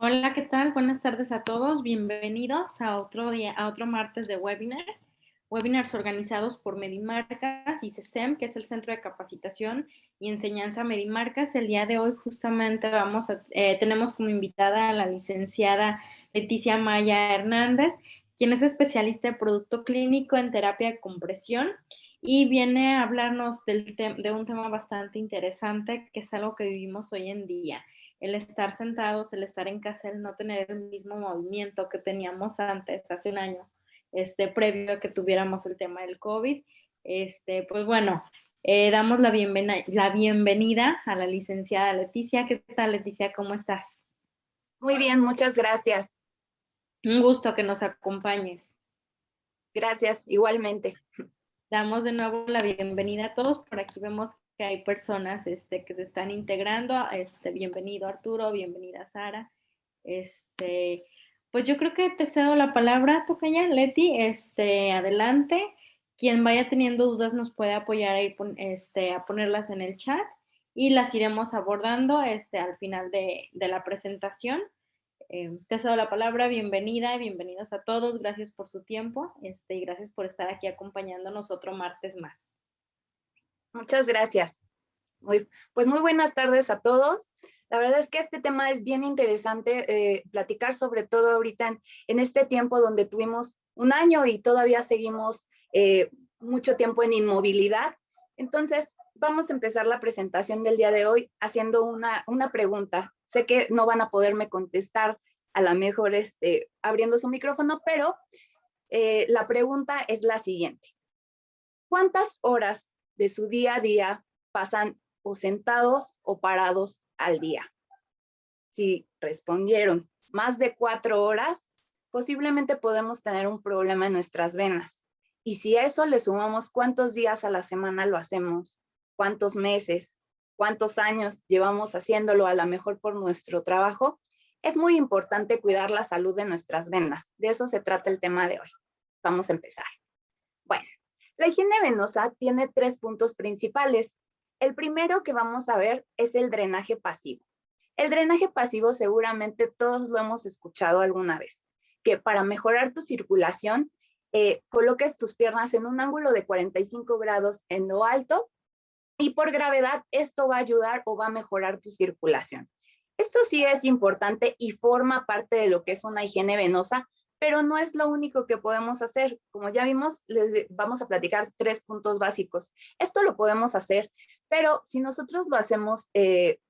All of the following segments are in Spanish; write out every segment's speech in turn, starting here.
Hola, ¿qué tal? Buenas tardes a todos. Bienvenidos a otro día, a otro martes de webinars organizados por Medimarcas y CESEM, que es el Centro de Capacitación y Enseñanza Medimarcas. El día de hoy justamente tenemos como invitada a la licenciada Leticia Maya Hernández, quien es especialista en producto clínico en terapia de compresión y viene a hablarnos de un tema bastante interesante, que es algo que vivimos hoy en día, el estar sentados, el estar en casa, el no tener el mismo movimiento que teníamos antes, hace un año, previo a que tuviéramos el tema del COVID. Pues bueno, damos la bienvenida a la licenciada Leticia. ¿Qué tal, Leticia? ¿Cómo estás? Muy bien, muchas gracias. Un gusto que nos acompañes. Gracias, igualmente. Damos de nuevo la bienvenida a todos. Por aquí vemos que hay personas que se están integrando. Bienvenido Arturo, bienvenida Sara. Pues yo creo que te cedo la palabra, tocaya, Leti. Adelante. Quien vaya teniendo dudas nos puede apoyar a ponerlas en el chat y las iremos abordando al final de la presentación. Te cedo la palabra, bienvenida y bienvenidos a todos, gracias por su tiempo y gracias por estar aquí acompañándonos otro martes más. Muchas gracias. Pues muy buenas tardes a todos. La verdad es que este tema es bien interesante, platicar sobre todo ahorita en este tiempo donde tuvimos un año y todavía seguimos mucho tiempo en inmovilidad. Entonces, vamos a empezar la presentación del día de hoy haciendo una pregunta. Sé que no van a poderme contestar a lo mejor abriendo su micrófono, pero la pregunta es la siguiente. ¿Cuántas horas de su día a día pasan o sentados o parados al día? Si respondieron más de 4 horas, posiblemente podemos tener un problema en nuestras venas. Y si a eso le sumamos cuántos días a la semana lo hacemos, cuántos meses, cuántos años llevamos haciéndolo a lo mejor por nuestro trabajo, es muy importante cuidar la salud de nuestras venas. De eso se trata el tema de hoy. Vamos a empezar. Bueno, la higiene venosa tiene 3 puntos principales. El primero que vamos a ver es el drenaje pasivo. El drenaje pasivo seguramente todos lo hemos escuchado alguna vez, que para mejorar tu circulación, coloques tus piernas en un ángulo de 45 grados en lo alto y por gravedad esto va a ayudar o va a mejorar tu circulación. Esto sí es importante y forma parte de lo que es una higiene venosa, pero no es lo único que podemos hacer. Como ya vimos, les vamos a platicar 3 puntos básicos. Esto lo podemos hacer, pero si nosotros lo hacemos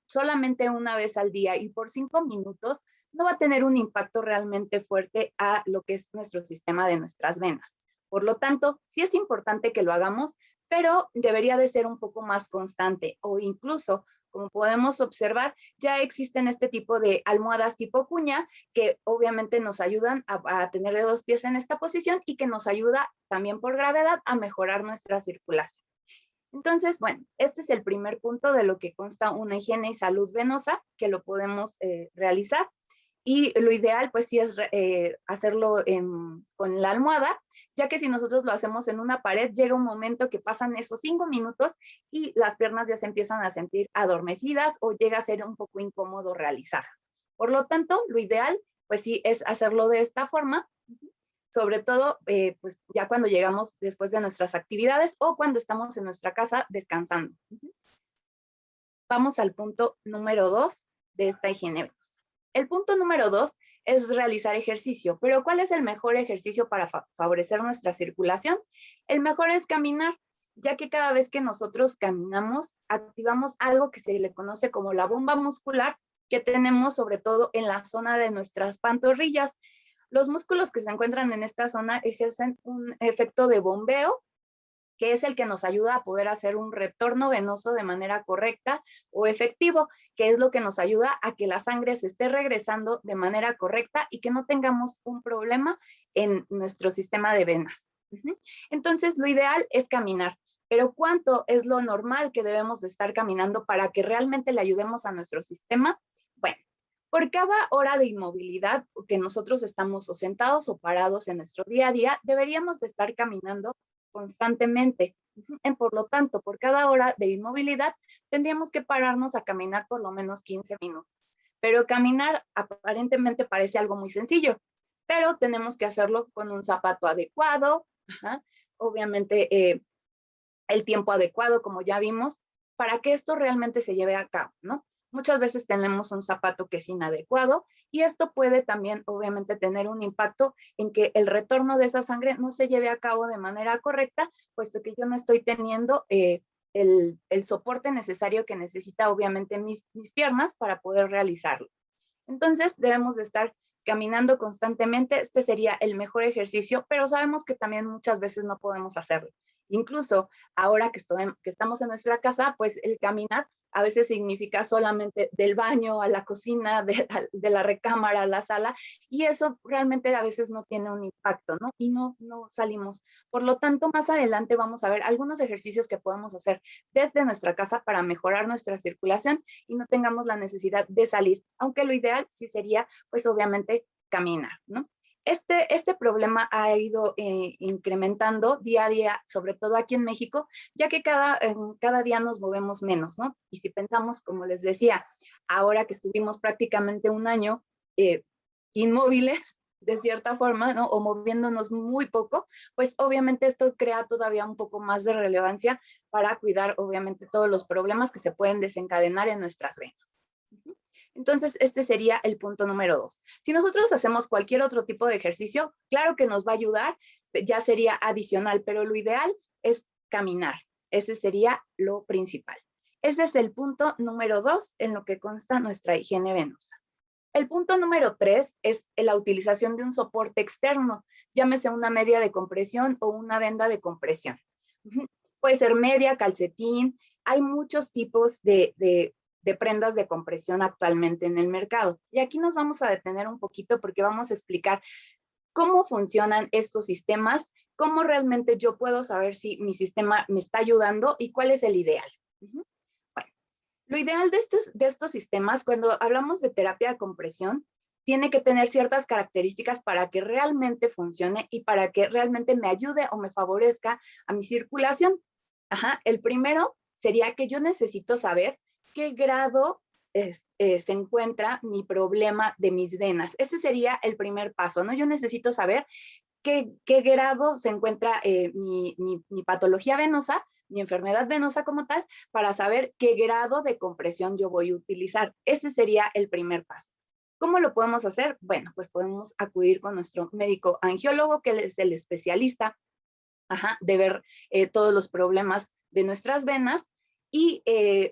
solamente una vez al día y por 5 minutos, no va a tener un impacto realmente fuerte a lo que es nuestro sistema de nuestras venas. Por lo tanto, sí es importante que lo hagamos, pero debería de ser un poco más constante o incluso, como podemos observar, ya existen este tipo de almohadas tipo cuña que obviamente nos ayudan a tener de 2 pies en esta posición y que nos ayuda también por gravedad a mejorar nuestra circulación. Entonces, bueno, este es el primer punto de lo que consta una higiene y salud venosa que lo podemos realizar. Y lo ideal, pues sí es hacerlo con la almohada, ya que si nosotros lo hacemos en una pared, llega un momento que pasan esos 5 minutos y las piernas ya se empiezan a sentir adormecidas o llega a ser un poco incómodo realizar. Por lo tanto, lo ideal, pues sí, es hacerlo de esta forma, sobre todo, pues ya cuando llegamos después de nuestras actividades o cuando estamos en nuestra casa descansando. Vamos al punto número 2 de esta higiene venosa. El punto número 2 es realizar ejercicio, pero ¿cuál es el mejor ejercicio para favorecer nuestra circulación? El mejor es caminar, ya que cada vez que nosotros caminamos, activamos algo que se le conoce como la bomba muscular que tenemos sobre todo en la zona de nuestras pantorrillas. Los músculos que se encuentran en esta zona ejercen un efecto de bombeo, que es el que nos ayuda a poder hacer un retorno venoso de manera correcta o efectivo, que es lo que nos ayuda a que la sangre se esté regresando de manera correcta y que no tengamos un problema en nuestro sistema de venas. Entonces, lo ideal es caminar, pero ¿cuánto es lo normal que debemos de estar caminando para que realmente le ayudemos a nuestro sistema? Bueno, por cada hora de inmovilidad que nosotros estamos o sentados o parados en nuestro día a día, deberíamos de estar caminando constantemente. Por lo tanto, por cada hora de inmovilidad, tendríamos que pararnos a caminar por lo menos 15 minutos. pero caminar aparentemente parece algo muy sencillo, pero tenemos que hacerlo con un zapato adecuado, obviamente el tiempo adecuado, como ya vimos, para que esto realmente se lleve a cabo, ¿no? Muchas veces tenemos un zapato que es inadecuado y esto puede también, obviamente, tener un impacto en que el retorno de esa sangre no se lleve a cabo de manera correcta, puesto que yo no estoy teniendo el soporte necesario que necesita, obviamente, mis piernas para poder realizarlo. Entonces, debemos de estar caminando constantemente. Este sería el mejor ejercicio, pero sabemos que también muchas veces no podemos hacerlo. Incluso ahora que estamos en nuestra casa, pues el caminar a veces significa solamente del baño a la cocina, de la recámara a la sala, y eso realmente a veces no tiene un impacto, ¿no? Y no salimos. Por lo tanto, más adelante vamos a ver algunos ejercicios que podemos hacer desde nuestra casa para mejorar nuestra circulación y no tengamos la necesidad de salir, aunque lo ideal sí sería, pues obviamente, caminar, ¿no? Este problema ha ido incrementando día a día, sobre todo aquí en México, ya que cada día nos movemos menos, ¿no? Y si pensamos, como les decía, ahora que estuvimos prácticamente un año inmóviles, de cierta forma, ¿no? O moviéndonos muy poco, pues obviamente esto crea todavía un poco más de relevancia para cuidar, obviamente, todos los problemas que se pueden desencadenar en nuestras venas. Entonces, este sería el punto número 2. Si nosotros hacemos cualquier otro tipo de ejercicio, claro que nos va a ayudar, ya sería adicional, pero lo ideal es caminar. Ese sería lo principal. Ese es el punto número 2 en lo que consta nuestra higiene venosa. El punto número 3 es la utilización de un soporte externo, llámese una media de compresión o una venda de compresión. Puede ser media, calcetín, hay muchos tipos de prendas de compresión actualmente en el mercado. Y aquí nos vamos a detener un poquito porque vamos a explicar cómo funcionan estos sistemas, cómo realmente yo puedo saber si mi sistema me está ayudando y cuál es el ideal. Bueno, lo ideal de estos sistemas, cuando hablamos de terapia de compresión, tiene que tener ciertas características para que realmente funcione y para que realmente me ayude o me favorezca a mi circulación. El primero sería que yo necesito saber qué grado se encuentra mi problema de mis venas. Ese sería el primer paso, ¿no? Yo necesito saber qué grado se encuentra mi patología venosa, mi enfermedad venosa como tal, para saber qué grado de compresión yo voy a utilizar. Ese sería el primer paso. ¿Cómo lo podemos hacer? Bueno, pues podemos acudir con nuestro médico angiólogo, que es el especialista de ver todos los problemas de nuestras venas y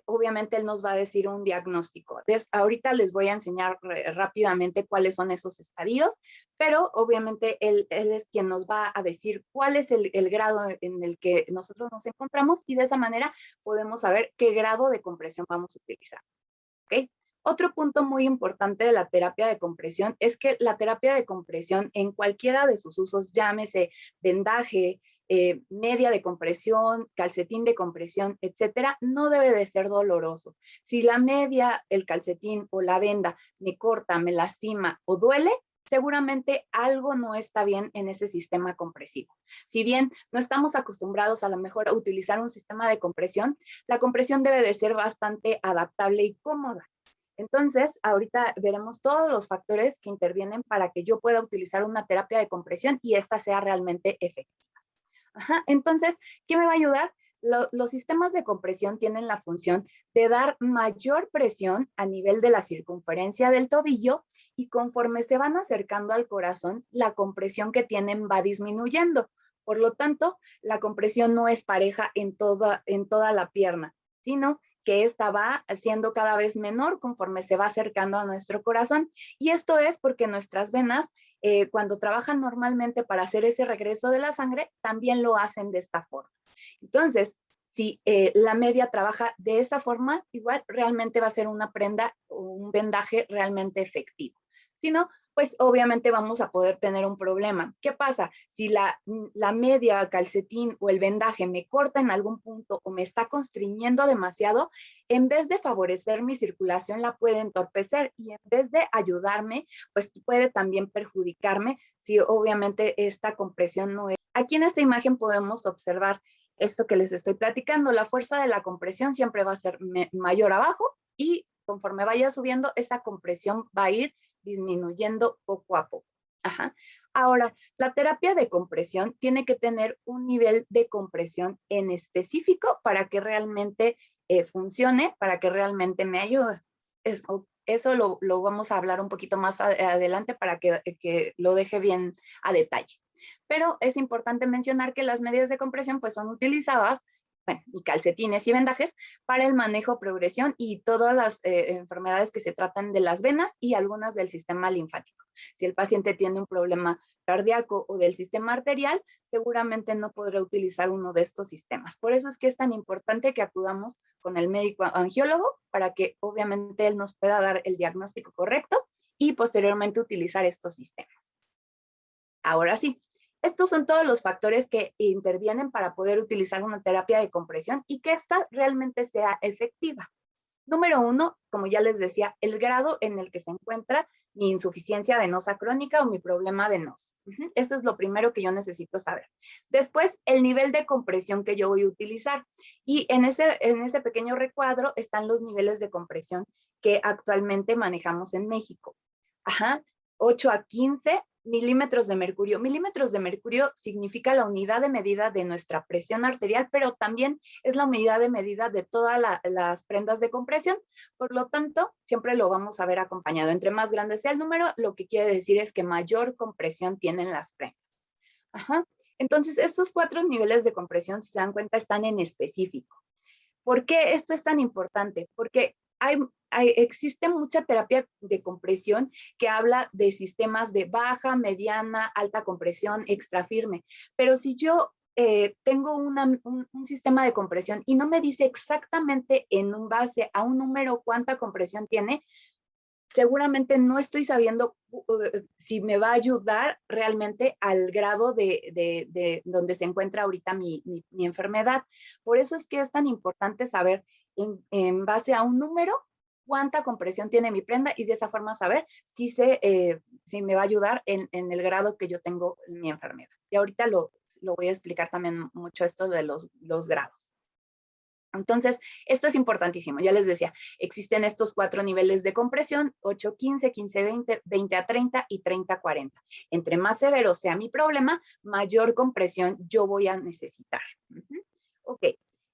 obviamente él nos va a decir un diagnóstico. Ahorita les voy a enseñar rápidamente cuáles son esos estadios, pero obviamente él es quien nos va a decir cuál es el grado en el que nosotros nos encontramos y de esa manera podemos saber qué grado de compresión vamos a utilizar. ¿Ok? Otro punto muy importante de la terapia de compresión es que la terapia de compresión en cualquiera de sus usos, llámese vendaje, media de compresión, calcetín de compresión, etcétera, no debe de ser doloroso. Si la media, el calcetín o la venda me corta, me lastima o duele, seguramente algo no está bien en ese sistema compresivo. Si bien no estamos acostumbrados a lo mejor a utilizar un sistema de compresión, la compresión debe de ser bastante adaptable y cómoda. Entonces, ahorita veremos todos los factores que intervienen para que yo pueda utilizar una terapia de compresión y esta sea realmente efectiva. Entonces, ¿qué me va a ayudar? Los sistemas de compresión tienen la función de dar mayor presión a nivel de la circunferencia del tobillo y conforme se van acercando al corazón, la compresión que tienen va disminuyendo. Por lo tanto, la compresión no es pareja en toda la pierna, sino que esta va siendo cada vez menor conforme se va acercando a nuestro corazón. Y esto es porque nuestras venas, cuando trabajan normalmente para hacer ese regreso de la sangre, también lo hacen de esta forma. Entonces, si la media trabaja de esa forma, igual realmente va a ser una prenda o un vendaje realmente efectivo. Si no, pues obviamente vamos a poder tener un problema. ¿Qué pasa? Si la media, calcetín o el vendaje me corta en algún punto o me está constriñendo demasiado, en vez de favorecer mi circulación, la puede entorpecer y en vez de ayudarme, pues puede también perjudicarme si obviamente esta compresión no es. Aquí en esta imagen podemos observar esto que les estoy platicando. La fuerza de la compresión siempre va a ser mayor abajo y conforme vaya subiendo, esa compresión va a ir disminuyendo poco a poco. Ajá. Ahora, la terapia de compresión tiene que tener un nivel de compresión en específico para que realmente funcione, para que realmente me ayude. Eso lo vamos a hablar un poquito más adelante para que lo deje bien a detalle. Pero es importante mencionar que las medidas de compresión pues son utilizadas, bueno, y calcetines y vendajes para el manejo, progresión y todas las enfermedades que se tratan de las venas y algunas del sistema linfático. Si el paciente tiene un problema cardíaco o del sistema arterial, seguramente no podrá utilizar uno de estos sistemas. Por eso es que es tan importante que acudamos con el médico angiólogo para que obviamente él nos pueda dar el diagnóstico correcto y posteriormente utilizar estos sistemas. Ahora sí, estos son todos los factores que intervienen para poder utilizar una terapia de compresión y que ésta realmente sea efectiva. Número 1, como ya les decía, el grado en el que se encuentra mi insuficiencia venosa crónica o mi problema venoso. Eso es lo primero que yo necesito saber. Después, el nivel de compresión que yo voy a utilizar. Y en ese pequeño recuadro están los niveles de compresión que actualmente manejamos en México. 8 a 15 milímetros de mercurio. Milímetros de mercurio significa la unidad de medida de nuestra presión arterial, pero también es la unidad de medida de todas las prendas de compresión. Por lo tanto, siempre lo vamos a ver acompañado. Entre más grande sea el número, lo que quiere decir es que mayor compresión tienen las prendas. Entonces, estos 4 niveles de compresión, si se dan cuenta, están en específico. ¿Por qué esto es tan importante? Porque existe mucha terapia de compresión que habla de sistemas de baja, mediana, alta compresión, extra firme. Pero si yo tengo un sistema de compresión y no me dice exactamente en un base a un número cuánta compresión tiene, seguramente no estoy sabiendo si me va a ayudar realmente al grado de donde se encuentra ahorita mi enfermedad. Por eso es que es tan importante saber en base a un número cuánta compresión tiene mi prenda y de esa forma saber si me va a ayudar en el grado que yo tengo en mi enfermedad. Y ahorita lo voy a explicar también mucho esto de los grados. Entonces, esto es importantísimo. Ya les decía, existen estos 4 niveles de compresión, 8, 15, 15, 20, 20 a 30 y 30 a 40. Entre más severo sea mi problema, mayor compresión yo voy a necesitar. Ok,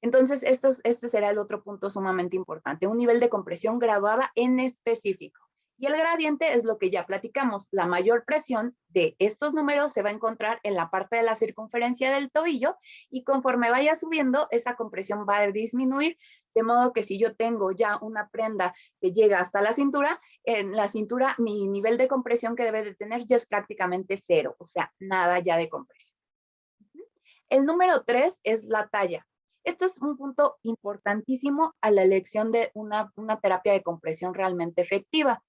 entonces este será el otro punto sumamente importante, un nivel de compresión graduada en específico. Y el gradiente es lo que ya platicamos. La mayor presión de estos números se va a encontrar en la parte de la circunferencia del tobillo y conforme vaya subiendo, esa compresión va a disminuir, de modo que si yo tengo ya una prenda que llega hasta la cintura, en la cintura mi nivel de compresión que debe de tener ya es prácticamente 0, o sea, nada ya de compresión. El número 3 es la talla. Esto es un punto importantísimo a la elección de una terapia de compresión realmente efectiva.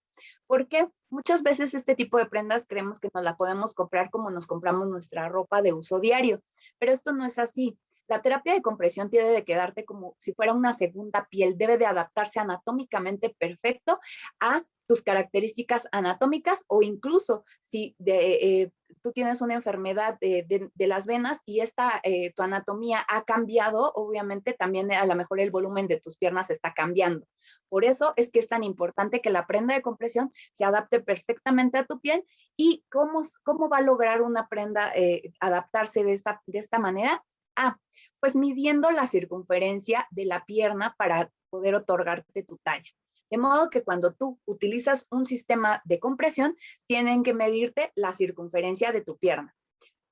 Porque muchas veces este tipo de prendas creemos que nos la podemos comprar como nos compramos nuestra ropa de uso diario, pero esto no es así. La terapia de compresión tiene de quedarte como si fuera una segunda piel, debe de adaptarse anatómicamente perfecto a tus características anatómicas o incluso si tú tienes una enfermedad de las venas y tu anatomía ha cambiado, obviamente también a lo mejor el volumen de tus piernas está cambiando. Por eso es que es tan importante que la prenda de compresión se adapte perfectamente a tu piel. ¿Y cómo va a lograr una prenda adaptarse de esta manera? Pues midiendo la circunferencia de la pierna para poder otorgarte tu talla. De modo que cuando tú utilizas un sistema de compresión, tienen que medirte la circunferencia de tu pierna.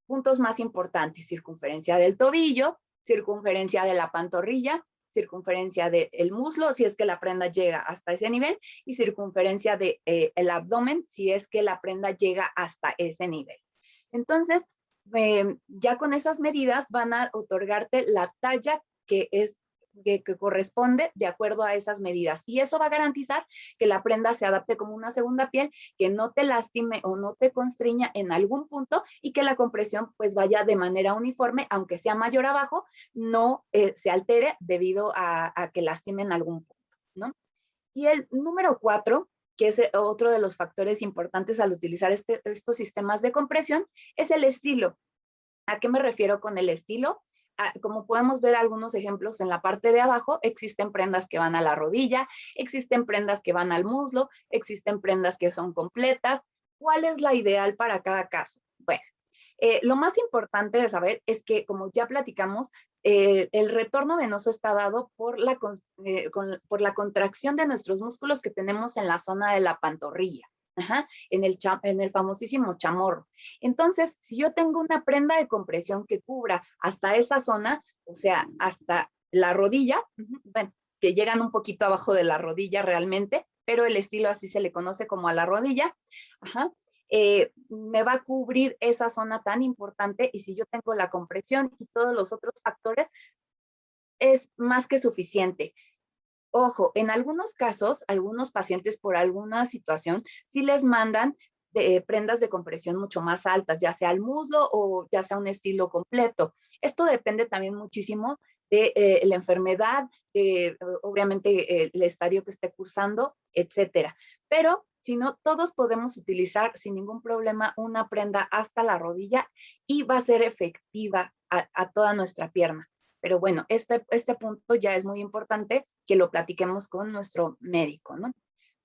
Puntos más importantes: circunferencia del tobillo, circunferencia de la pantorrilla, circunferencia del muslo, si es que la prenda llega hasta ese nivel, y circunferencia del abdomen, si es que la prenda llega hasta ese nivel. Entonces, ya con esas medidas van a otorgarte la talla que corresponde de acuerdo a esas medidas. Y eso va a garantizar que la prenda se adapte como una segunda piel, que no te lastime o no te constriña en algún punto y que la compresión pues vaya de manera uniforme, aunque sea mayor abajo, no se altere debido a que lastime en algún punto, ¿no? Y el número 4, que es otro de los factores importantes al utilizar estos sistemas de compresión, es el estilo. ¿A qué me refiero con el estilo? como podemos ver algunos ejemplos en la parte de abajo, existen prendas que van a la rodilla, existen prendas que van al muslo, existen prendas que son completas. ¿Cuál es la ideal para cada caso? Bueno, lo más importante de saber es que, como ya platicamos, el retorno venoso está dado por por la contracción de nuestros músculos que tenemos en la zona de la pantorrilla. Ajá, en el famosísimo chamorro. Entonces, si yo tengo una prenda de compresión que cubra hasta esa zona, o sea, hasta la rodilla, bueno, que llegan un poquito abajo de la rodilla realmente, pero el estilo así se le conoce como a la rodilla, ajá, me va a cubrir esa zona tan importante, y si yo tengo la compresión y todos los otros factores, es más que suficiente. Ojo, en algunos casos, algunos pacientes por alguna situación, sí les mandan prendas de compresión mucho más altas, ya sea al muslo o ya sea un estilo completo. Esto depende también muchísimo de la enfermedad, obviamente el estadio que esté cursando, etcétera. Pero si no, todos podemos utilizar sin ningún problema una prenda hasta la rodilla y va a ser efectiva a toda nuestra pierna. Pero bueno, este punto ya es muy importante que lo platiquemos con nuestro médico, ¿no?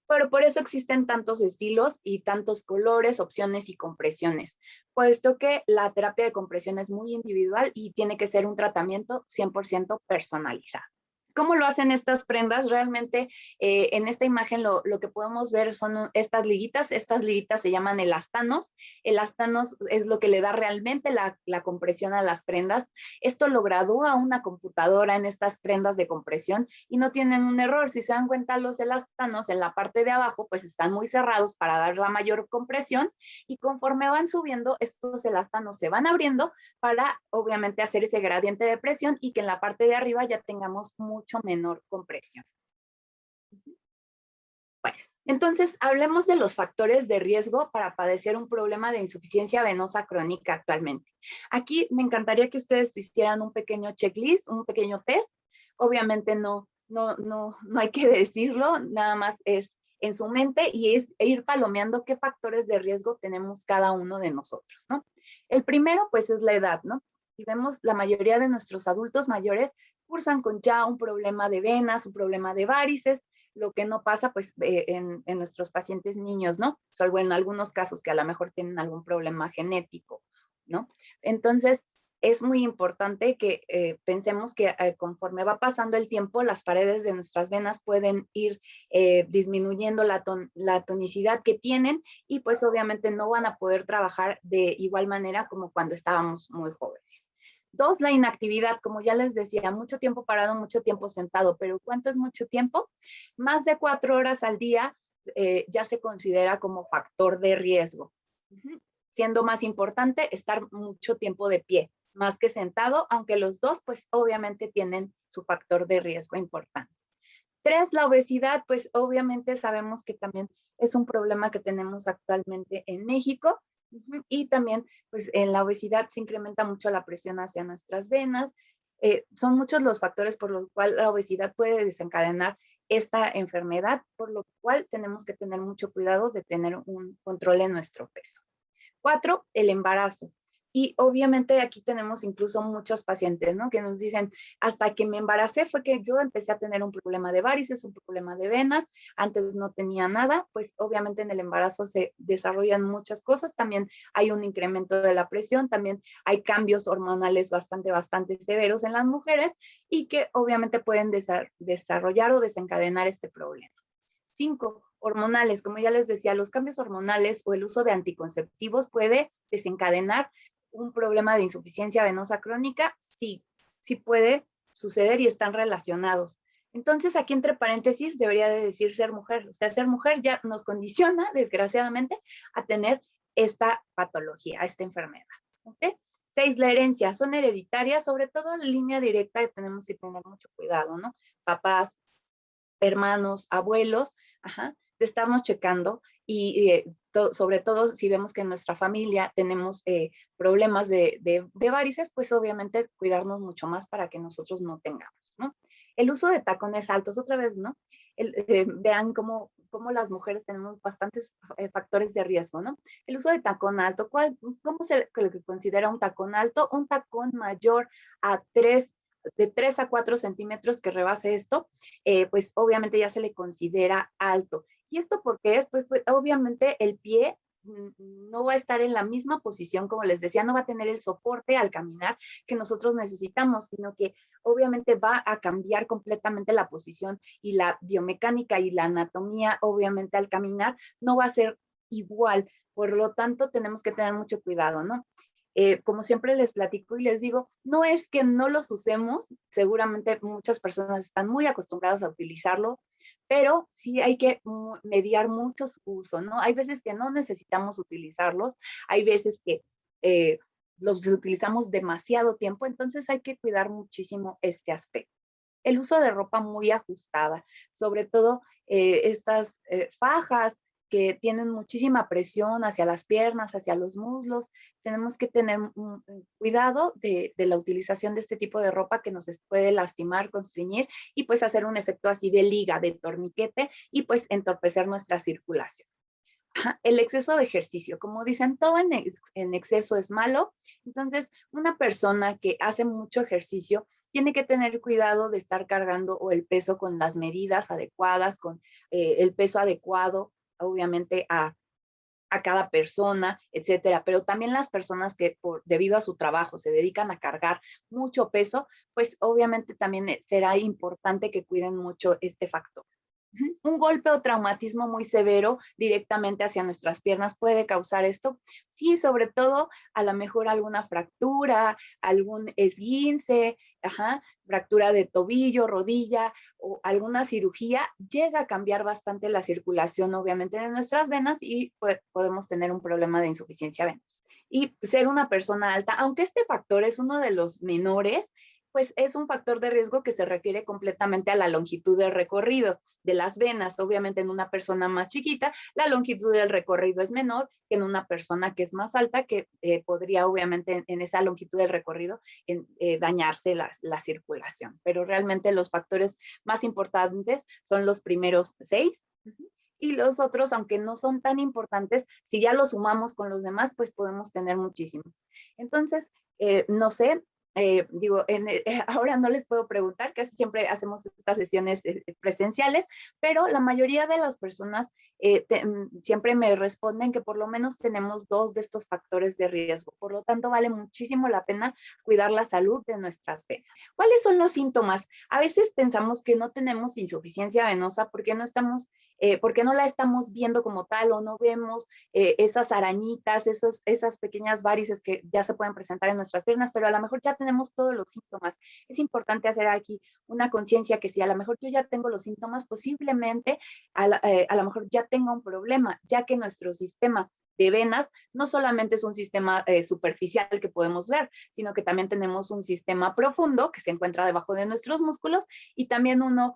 Pero por eso existen tantos estilos y tantos colores, opciones y compresiones, puesto que la terapia de compresión es muy individual y tiene que ser un tratamiento 100% personalizado. ¿Cómo lo hacen estas prendas? Realmente en esta imagen lo que podemos ver son estas liguitas se llaman elastanos. Elastanos es lo que le da realmente la compresión a las prendas. Esto lo gradúa una computadora en estas prendas de compresión y no tienen un error. Si se dan cuenta, los elastanos en la parte de abajo pues están muy cerrados para dar la mayor compresión, y conforme van subiendo, estos elastanos se van abriendo para obviamente hacer ese gradiente de presión y que en la parte de arriba ya tengamos mucho menor compresión. Bueno, entonces hablemos de los factores de riesgo para padecer un problema de insuficiencia venosa crónica actualmente. Aquí me encantaría que ustedes hicieran un pequeño checklist, un pequeño test. Obviamente no hay que decirlo, nada más es en su mente y es ir palomeando qué factores de riesgo tenemos cada uno de nosotros, ¿no? El primero, pues, es la edad, ¿no? Si vemos, la mayoría de nuestros adultos mayores cursan con ya un problema de venas, un problema de varices, lo que no pasa, pues, en nuestros pacientes niños, ¿no? Salvo en algunos casos que a lo mejor tienen algún problema genético, ¿no? Entonces, es muy importante que pensemos que conforme va pasando el tiempo, las paredes de nuestras venas pueden ir disminuyendo la tonicidad que tienen, y pues obviamente no van a poder trabajar de igual manera como cuando estábamos muy jóvenes. Dos, la inactividad, como ya les decía, mucho tiempo parado, mucho tiempo sentado, pero ¿cuánto es mucho tiempo? Más de 4 horas al día ya se considera como factor de riesgo. Siendo más importante estar mucho tiempo de pie, más que sentado, aunque los dos pues obviamente tienen su factor de riesgo importante. Tres, la obesidad, pues obviamente sabemos que también es un problema que tenemos actualmente en México. Y también, pues en la obesidad se incrementa mucho la presión hacia nuestras venas. Son muchos los factores por los cuales la obesidad puede desencadenar esta enfermedad, por lo cual tenemos que tener mucho cuidado de tener un control en nuestro peso. 4, el embarazo. Y obviamente aquí tenemos incluso muchos pacientes, ¿no? Que nos dicen, hasta que me embaracé fue que yo empecé a tener un problema de varices, un problema de venas, antes no tenía nada. Pues obviamente en el embarazo se desarrollan muchas cosas, también hay un incremento de la presión, también hay cambios hormonales bastante severos en las mujeres y que obviamente pueden desarrollar o desencadenar este problema. 5, hormonales. Como ya les decía, los cambios hormonales o el uso de anticonceptivos puede desencadenar un problema de insuficiencia venosa crónica. Sí, sí puede suceder y están relacionados. Entonces, aquí entre paréntesis debería de decir ser mujer. O sea, ser mujer ya nos condiciona, desgraciadamente, a tener esta patología, a esta enfermedad. ¿Okay? 6, la herencia. Son hereditarias, sobre todo en línea directa, tenemos que tener mucho cuidado, ¿no? Papás, hermanos, abuelos, de estarnos checando y sobre todo si vemos que en nuestra familia tenemos problemas de varices, pues obviamente cuidarnos mucho más para que nosotros no tengamos, ¿no? El uso de tacones altos, otra vez, ¿no? Vean cómo las mujeres tenemos bastantes factores de riesgo, ¿no? El uso de tacón alto, ¿cómo se considera un tacón alto? Un tacón mayor a 3 de 3 a 4 centímetros que rebase esto, pues obviamente ya se le considera alto. ¿Y esto por qué es? Pues obviamente el pie no va a estar en la misma posición, como les decía, no va a tener el soporte al caminar que nosotros necesitamos, sino que obviamente va a cambiar completamente la posición y la biomecánica y la anatomía, obviamente al caminar, no va a ser igual. Por lo tanto, tenemos que tener mucho cuidado, ¿no? Como siempre les platico y les digo, no es que no los usemos, seguramente muchas personas están muy acostumbrados a utilizarlo, pero sí hay que mediar mucho su uso, ¿no? Hay veces que no necesitamos utilizarlos, hay veces que los utilizamos demasiado tiempo, entonces hay que cuidar muchísimo este aspecto. El uso de ropa muy ajustada, sobre todo estas fajas que tienen muchísima presión hacia las piernas, hacia los muslos. Tenemos que tener cuidado de la utilización de este tipo de ropa que nos puede lastimar, constreñir y pues hacer un efecto así de liga, de torniquete y pues entorpecer nuestra circulación. El exceso de ejercicio, como dicen, todo en exceso es malo. Entonces, una persona que hace mucho ejercicio tiene que tener cuidado de estar cargando o el peso con las medidas adecuadas, con el peso adecuado, obviamente a cada persona, etcétera. Pero también las personas que debido a su trabajo se dedican a cargar mucho peso, pues obviamente también será importante que cuiden mucho este factor. Un golpe o traumatismo muy severo directamente hacia nuestras piernas puede causar esto. Sí, sobre todo a lo mejor alguna fractura, algún esguince, fractura de tobillo, rodilla o alguna cirugía, llega a cambiar bastante la circulación, obviamente, de nuestras venas y pues, podemos tener un problema de insuficiencia venosa. Y ser una persona alta, aunque este factor es uno de los menores, pues es un factor de riesgo que se refiere completamente a la longitud del recorrido de las venas. Obviamente en una persona más chiquita, la longitud del recorrido es menor que en una persona que es más alta, que podría obviamente en esa longitud del recorrido dañarse la circulación. Pero realmente los factores más importantes son los primeros 6. Y los otros, aunque no son tan importantes, si ya los sumamos con los demás, pues podemos tener muchísimos. Entonces, no sé, ahora no les puedo preguntar, casi siempre hacemos estas sesiones presenciales, pero la mayoría de las personas siempre me responden que por lo menos tenemos 2 de estos factores de riesgo. Por lo tanto, vale muchísimo la pena cuidar la salud de nuestras venas. ¿Cuáles son los síntomas? A veces pensamos que no tenemos insuficiencia venosa porque no la estamos viendo como tal o no vemos esas arañitas, esas pequeñas varices que ya se pueden presentar en nuestras piernas, pero a lo mejor ya tenemos todos los síntomas. Es importante hacer aquí una conciencia que si a lo mejor yo ya tengo los síntomas, posiblemente a lo mejor ya tenga un problema, ya que nuestro sistema de venas no solamente es un sistema superficial que podemos ver, sino que también tenemos un sistema profundo que se encuentra debajo de nuestros músculos y también uno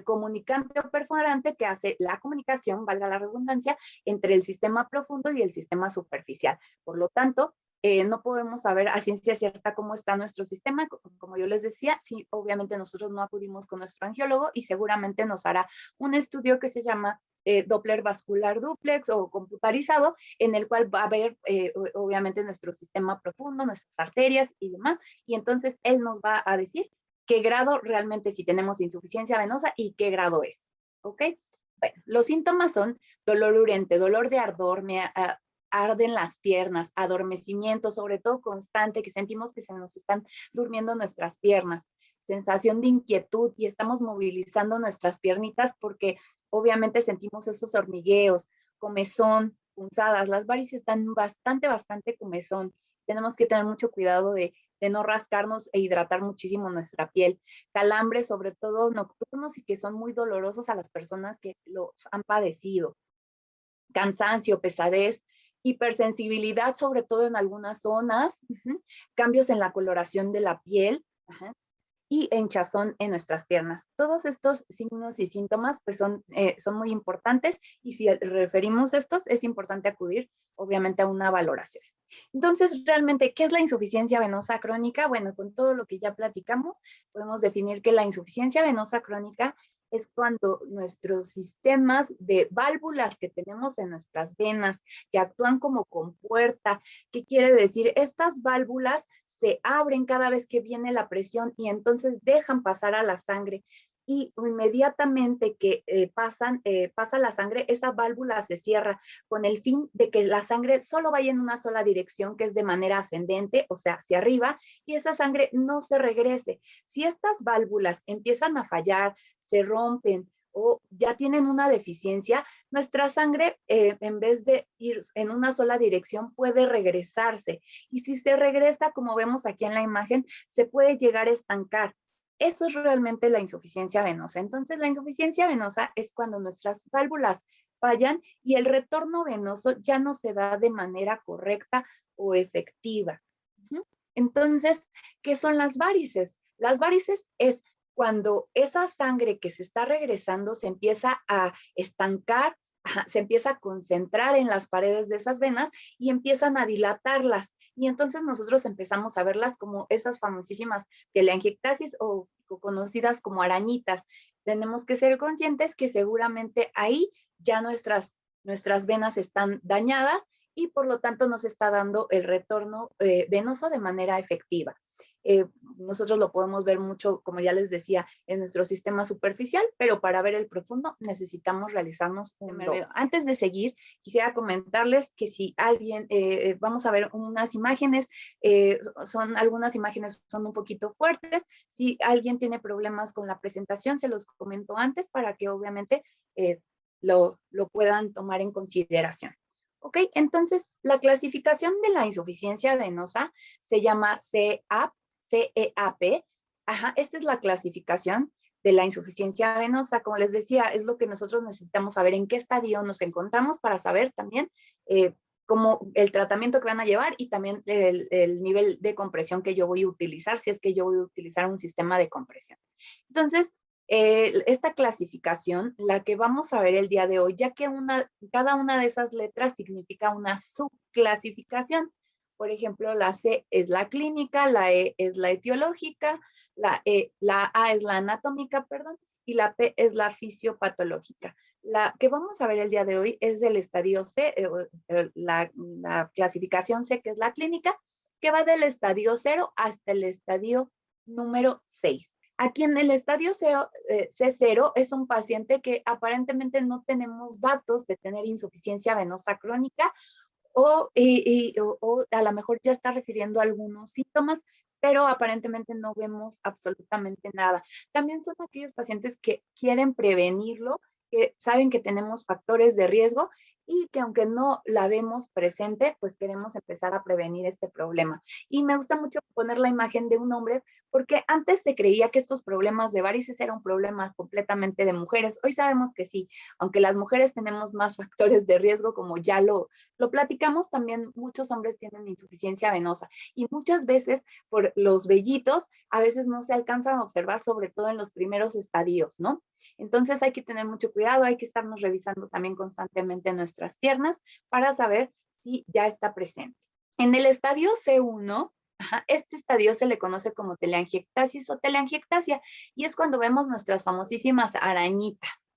comunicante o perforante que hace la comunicación, valga la redundancia, entre el sistema profundo y el sistema superficial. Por lo tanto, no podemos saber a ciencia cierta cómo está nuestro sistema, como yo les decía, si obviamente nosotros no acudimos con nuestro angiólogo y seguramente nos hará un estudio que se llama Doppler vascular duplex o computarizado, en el cual va a ver obviamente nuestro sistema profundo, nuestras arterias y demás, y entonces él nos va a decir qué grado realmente si tenemos insuficiencia venosa y qué grado es, ¿ok? Bueno, los síntomas son dolor urente, dolor de ardor, arden las piernas, adormecimiento, sobre todo constante, que sentimos que se nos están durmiendo nuestras piernas, sensación de inquietud y estamos movilizando nuestras piernitas porque obviamente sentimos esos hormigueos, comezón, punzadas, las varices dan bastante comezón. Tenemos que tener mucho cuidado de no rascarnos e hidratar muchísimo nuestra piel. Calambres, sobre todo nocturnos y que son muy dolorosos a las personas que los han padecido. Cansancio, pesadez, hipersensibilidad, sobre todo en algunas zonas, cambios en la coloración de la piel, y hinchazón en nuestras piernas. Todos estos signos y síntomas pues son muy importantes y si referimos estos es importante acudir obviamente a una valoración. Entonces, realmente, ¿qué es la insuficiencia venosa crónica? Bueno, con todo lo que ya platicamos, podemos definir que la insuficiencia venosa crónica es cuando nuestros sistemas de válvulas que tenemos en nuestras venas, que actúan como compuerta, ¿qué quiere decir? Estas válvulas se abren cada vez que viene la presión y entonces dejan pasar a la sangre. Y inmediatamente que pasa la sangre, esa válvula se cierra con el fin de que la sangre solo vaya en una sola dirección, que es de manera ascendente, o sea, hacia arriba, y esa sangre no se regrese. Si estas válvulas empiezan a fallar, se rompen o ya tienen una deficiencia, nuestra sangre, en vez de ir en una sola dirección, puede regresarse. Y si se regresa, como vemos aquí en la imagen, se puede llegar a estancar. Eso es realmente la insuficiencia venosa. Entonces, la insuficiencia venosa es cuando nuestras válvulas fallan y el retorno venoso ya no se da de manera correcta o efectiva. Entonces, ¿qué son las varices? Las varices es cuando esa sangre que se está regresando se empieza a estancar, se empieza a concentrar en las paredes de esas venas y empiezan a dilatarlas. Y entonces nosotros empezamos a verlas como esas famosísimas telangiectasis o conocidas como arañitas. Tenemos que ser conscientes que seguramente ahí ya nuestras venas están dañadas y por lo tanto nos está dando el retorno venoso de manera efectiva. Nosotros lo podemos ver mucho, como ya les decía, en nuestro sistema superficial, pero para ver el profundo necesitamos realizarnos un doble. Antes de seguir, quisiera comentarles que si alguien, vamos a ver unas imágenes, algunas imágenes son un poquito fuertes. Si alguien tiene problemas con la presentación, se los comento antes para que obviamente lo puedan tomar en consideración. ¿Ok? Entonces, la clasificación de la insuficiencia venosa se llama CEAP. Ajá, esta es la clasificación de la insuficiencia venosa. Como les decía, es lo que nosotros necesitamos saber en qué estadio nos encontramos para saber también cómo el tratamiento que van a llevar y también el nivel de compresión que yo voy a utilizar, si es que yo voy a utilizar un sistema de compresión. Entonces, esta clasificación, la que vamos a ver el día de hoy, ya que cada una de esas letras significa una subclasificación. Por ejemplo, la C es la clínica, la E es la etiológica, la A es la anatómica, perdón, y la P es la fisiopatológica. La que vamos a ver el día de hoy es del estadio C, la clasificación C, que es la clínica, que va del estadio 0 hasta el estadio número 6. Aquí en el estadio C0 es un paciente que aparentemente no tenemos datos de tener insuficiencia venosa crónica o a lo mejor ya está refiriendo a algunos síntomas, pero aparentemente no vemos absolutamente nada. También son aquellos pacientes que quieren prevenirlo, que saben que tenemos factores de riesgo y que aunque no la vemos presente, pues queremos empezar a prevenir este problema. Y me gusta mucho poner la imagen de un hombre porque antes se creía que estos problemas de varices eran un problema completamente de mujeres. Hoy sabemos que sí, aunque las mujeres tenemos más factores de riesgo, como ya lo platicamos, también muchos hombres tienen insuficiencia venosa y muchas veces por los vellitos a veces no se alcanzan a observar, sobre todo en los primeros estadios, ¿no? Entonces hay que tener mucho cuidado, hay que estarnos revisando también constantemente nuestras piernas para saber si ya está presente. En el estadio C1, este estadio se le conoce como telangiectasis o telangiectasia y es cuando vemos nuestras famosísimas arañitas.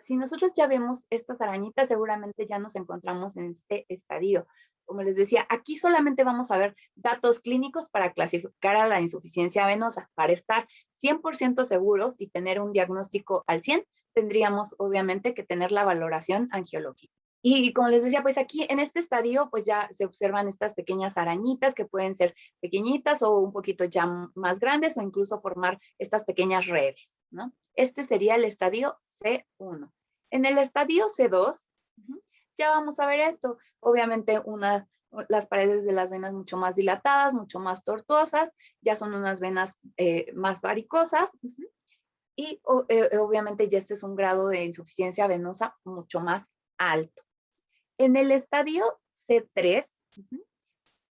Si nosotros ya vemos estas arañitas, seguramente ya nos encontramos en este estadio. Como les decía, aquí solamente vamos a ver datos clínicos para clasificar a la insuficiencia venosa. Para estar 100% seguros y tener un diagnóstico al 100, tendríamos obviamente que tener la valoración angiológica. Y como les decía, pues aquí en este estadio pues ya se observan estas pequeñas arañitas que pueden ser pequeñitas o un poquito ya más grandes o incluso formar estas pequeñas redes, ¿no? Este sería el estadio C1. En el estadio C2, ya vamos a ver esto. Obviamente las paredes de las venas mucho más dilatadas, mucho más tortuosas, ya son unas venas más varicosas y obviamente ya este es un grado de insuficiencia venosa mucho más alto. En el estadio C3,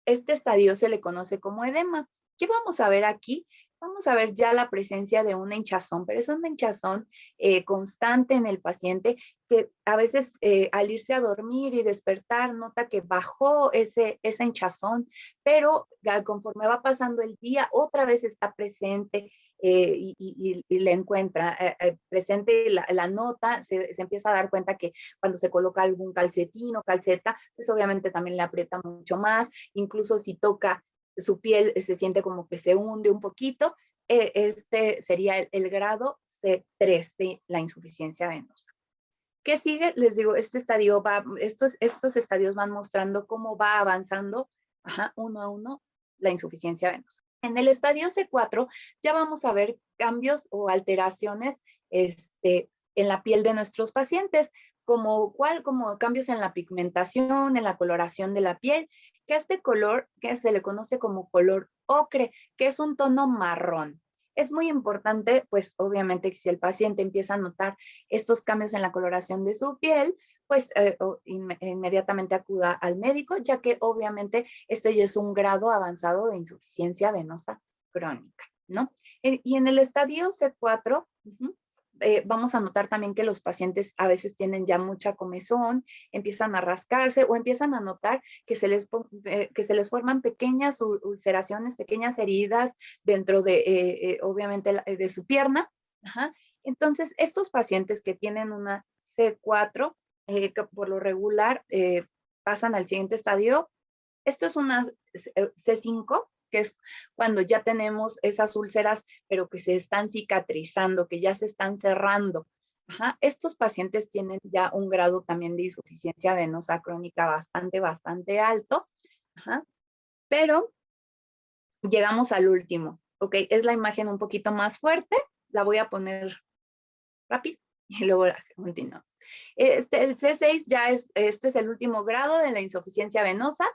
este estadio se le conoce como edema. ¿Qué vamos a ver aquí? vamos a ver ya la presencia de una hinchazón, pero es una hinchazón constante en el paciente que a veces al irse a dormir y despertar nota que bajó esa hinchazón, pero conforme va pasando el día otra vez está presente y le encuentra presente la nota, se empieza a dar cuenta que cuando se coloca algún calcetín o calceta, pues obviamente también le aprieta mucho más, incluso si toca su piel se siente como que se hunde un poquito. Este sería el grado C3 de la insuficiencia venosa. ¿Qué sigue? Les digo, estos estadios van mostrando cómo va avanzando uno a uno la insuficiencia venosa. En el estadio C4 ya vamos a ver cambios o alteraciones en la piel de nuestros pacientes, como cambios en la pigmentación, en la coloración de la piel, que este color que se le conoce como color ocre, que es un tono marrón. Es muy importante, pues obviamente, que si el paciente empieza a notar estos cambios en la coloración de su piel, pues inmediatamente acuda al médico, ya que obviamente este ya es un grado avanzado de insuficiencia venosa crónica, ¿no? Y en el estadio C4, vamos a notar también que los pacientes a veces tienen ya mucha comezón, empiezan a rascarse o empiezan a notar que que se les forman pequeñas ulceraciones, pequeñas heridas dentro de, obviamente, de su pierna. Entonces, estos pacientes que tienen una C4, que por lo regular pasan al siguiente estadio. Esto es una C5, que es cuando ya tenemos esas úlceras, pero que se están cicatrizando, que ya se están cerrando. Estos pacientes tienen ya un grado también de insuficiencia venosa crónica bastante alto. Pero llegamos al último, ¿ok? Es la imagen un poquito más fuerte. La voy a poner rápido y luego continuamos. El C6 este es el último grado de la insuficiencia venosa.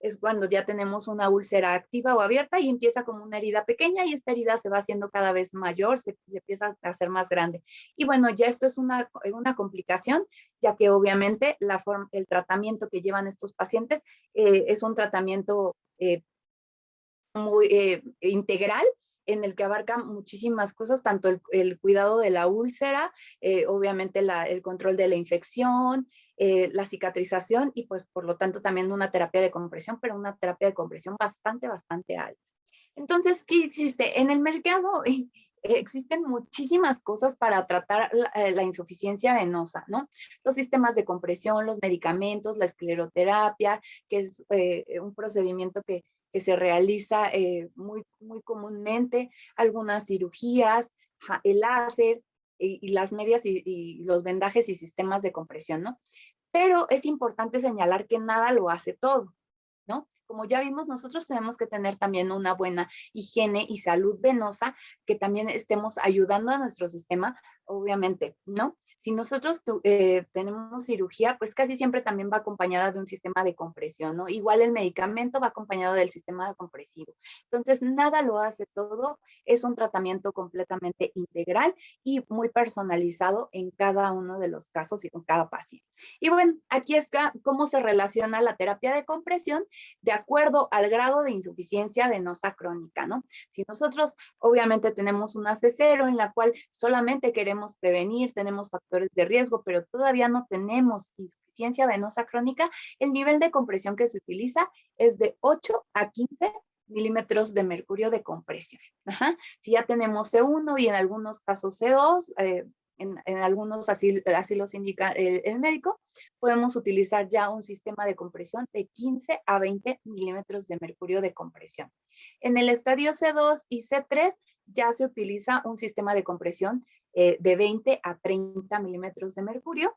Es cuando ya tenemos una úlcera activa o abierta y empieza como una herida pequeña y esta herida se va haciendo cada vez mayor, se empieza a hacer más grande. Y bueno, ya esto es una complicación, ya que obviamente el tratamiento que llevan estos pacientes es un tratamiento muy integral, en el que abarca muchísimas cosas, tanto el cuidado de la úlcera, obviamente el control de la infección, la cicatrización y pues por lo tanto también una terapia de compresión, pero una terapia de compresión bastante alta. Entonces, ¿qué existe? En el mercado existen muchísimas cosas para tratar la insuficiencia venosa, ¿no? Los sistemas de compresión, los medicamentos, la escleroterapia, que es un procedimiento que se realiza muy comúnmente, algunas cirugías, el láser y las medias y los vendajes y sistemas de compresión, ¿no? Pero es importante señalar que nada lo hace todo, ¿no? Como ya vimos, nosotros tenemos que tener también una buena higiene y salud venosa, que también estemos ayudando a nuestro sistema, obviamente, ¿no? Si nosotros tenemos cirugía, pues casi siempre también va acompañada de un sistema de compresión, ¿no? Igual el medicamento va acompañado del sistema compresivo. Entonces, nada lo hace todo, es un tratamiento completamente integral y muy personalizado en cada uno de los casos y con cada paciente. Y bueno, aquí está cómo se relaciona la terapia de compresión de acuerdo al grado de insuficiencia venosa crónica, ¿no? Si nosotros obviamente tenemos una C0 en la cual solamente queremos prevenir, tenemos factores de riesgo, pero todavía no tenemos insuficiencia venosa crónica, el nivel de compresión que se utiliza es de 8 a 15 milímetros de mercurio de compresión. Si ya tenemos C1 y en algunos casos C2, en algunos así los indica el médico, podemos utilizar ya un sistema de compresión de 15 a 20 milímetros de mercurio de compresión. En el estadio C2 y C3 ya se utiliza un sistema de compresión de 20 a 30 milímetros de mercurio.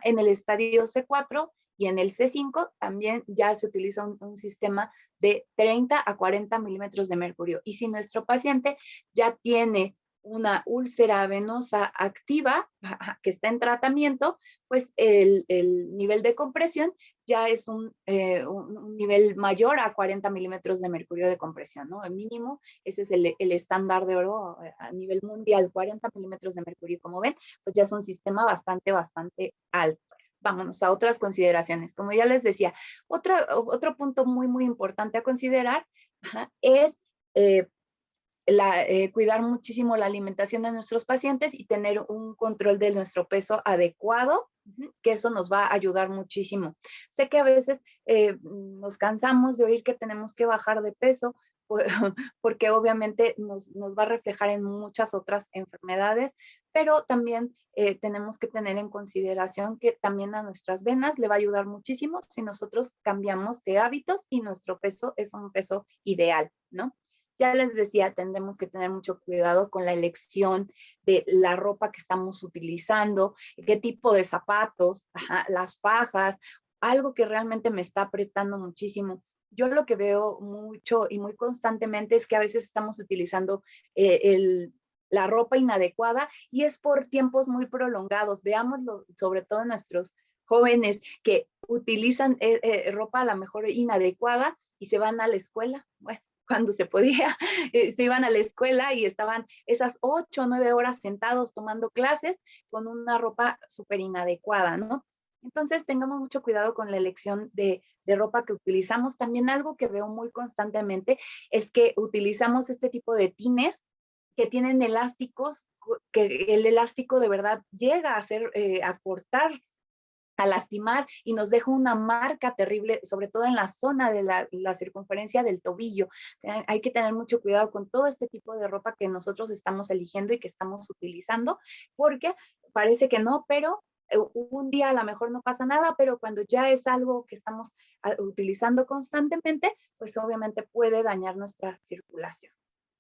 En el estadio C4 y en el C5 también ya se utiliza un sistema de 30 a 40 milímetros de mercurio. Y si nuestro paciente ya tiene una úlcera venosa activa que está en tratamiento, pues el nivel de compresión ya es un nivel mayor a 40 milímetros de mercurio de compresión, ¿no? El mínimo, ese es el estándar de oro a nivel mundial, 40 milímetros de mercurio. Como ven, pues ya es un sistema bastante alto. Vámonos a otras consideraciones. Como ya les decía, otro punto muy importante a considerar es cuidar muchísimo la alimentación de nuestros pacientes y tener un control de nuestro peso adecuado, que eso nos va a ayudar muchísimo. Sé que a veces nos cansamos de oír que tenemos que bajar de peso, porque obviamente nos va a reflejar en muchas otras enfermedades, pero también tenemos que tener en consideración que también a nuestras venas le va a ayudar muchísimo si nosotros cambiamos de hábitos y nuestro peso es un peso ideal, ¿no? Ya les decía, tendremos que tener mucho cuidado con la elección de la ropa que estamos utilizando, qué tipo de zapatos, las fajas, algo que realmente me está apretando muchísimo. Yo lo que veo mucho y muy constantemente es que a veces estamos utilizando la ropa inadecuada y es por tiempos muy prolongados. Veámoslo sobre todo en nuestros jóvenes que utilizan ropa a lo mejor inadecuada y se van a la escuela. Bueno, cuando se podía, se iban a la escuela y estaban esas 8 o 9 horas sentados tomando clases con una ropa súper inadecuada, ¿no? Entonces, tengamos mucho cuidado con la elección de ropa que utilizamos. También algo que veo muy constantemente es que utilizamos este tipo de tines que tienen elásticos, que el elástico de verdad llega a hacer, a cortar, a lastimar y nos deja una marca terrible, sobre todo en la zona de la circunferencia del tobillo. Hay que tener mucho cuidado con todo este tipo de ropa que nosotros estamos eligiendo y que estamos utilizando, porque parece que no, pero un día a lo mejor no pasa nada, pero cuando ya es algo que estamos utilizando constantemente, pues obviamente puede dañar nuestra circulación.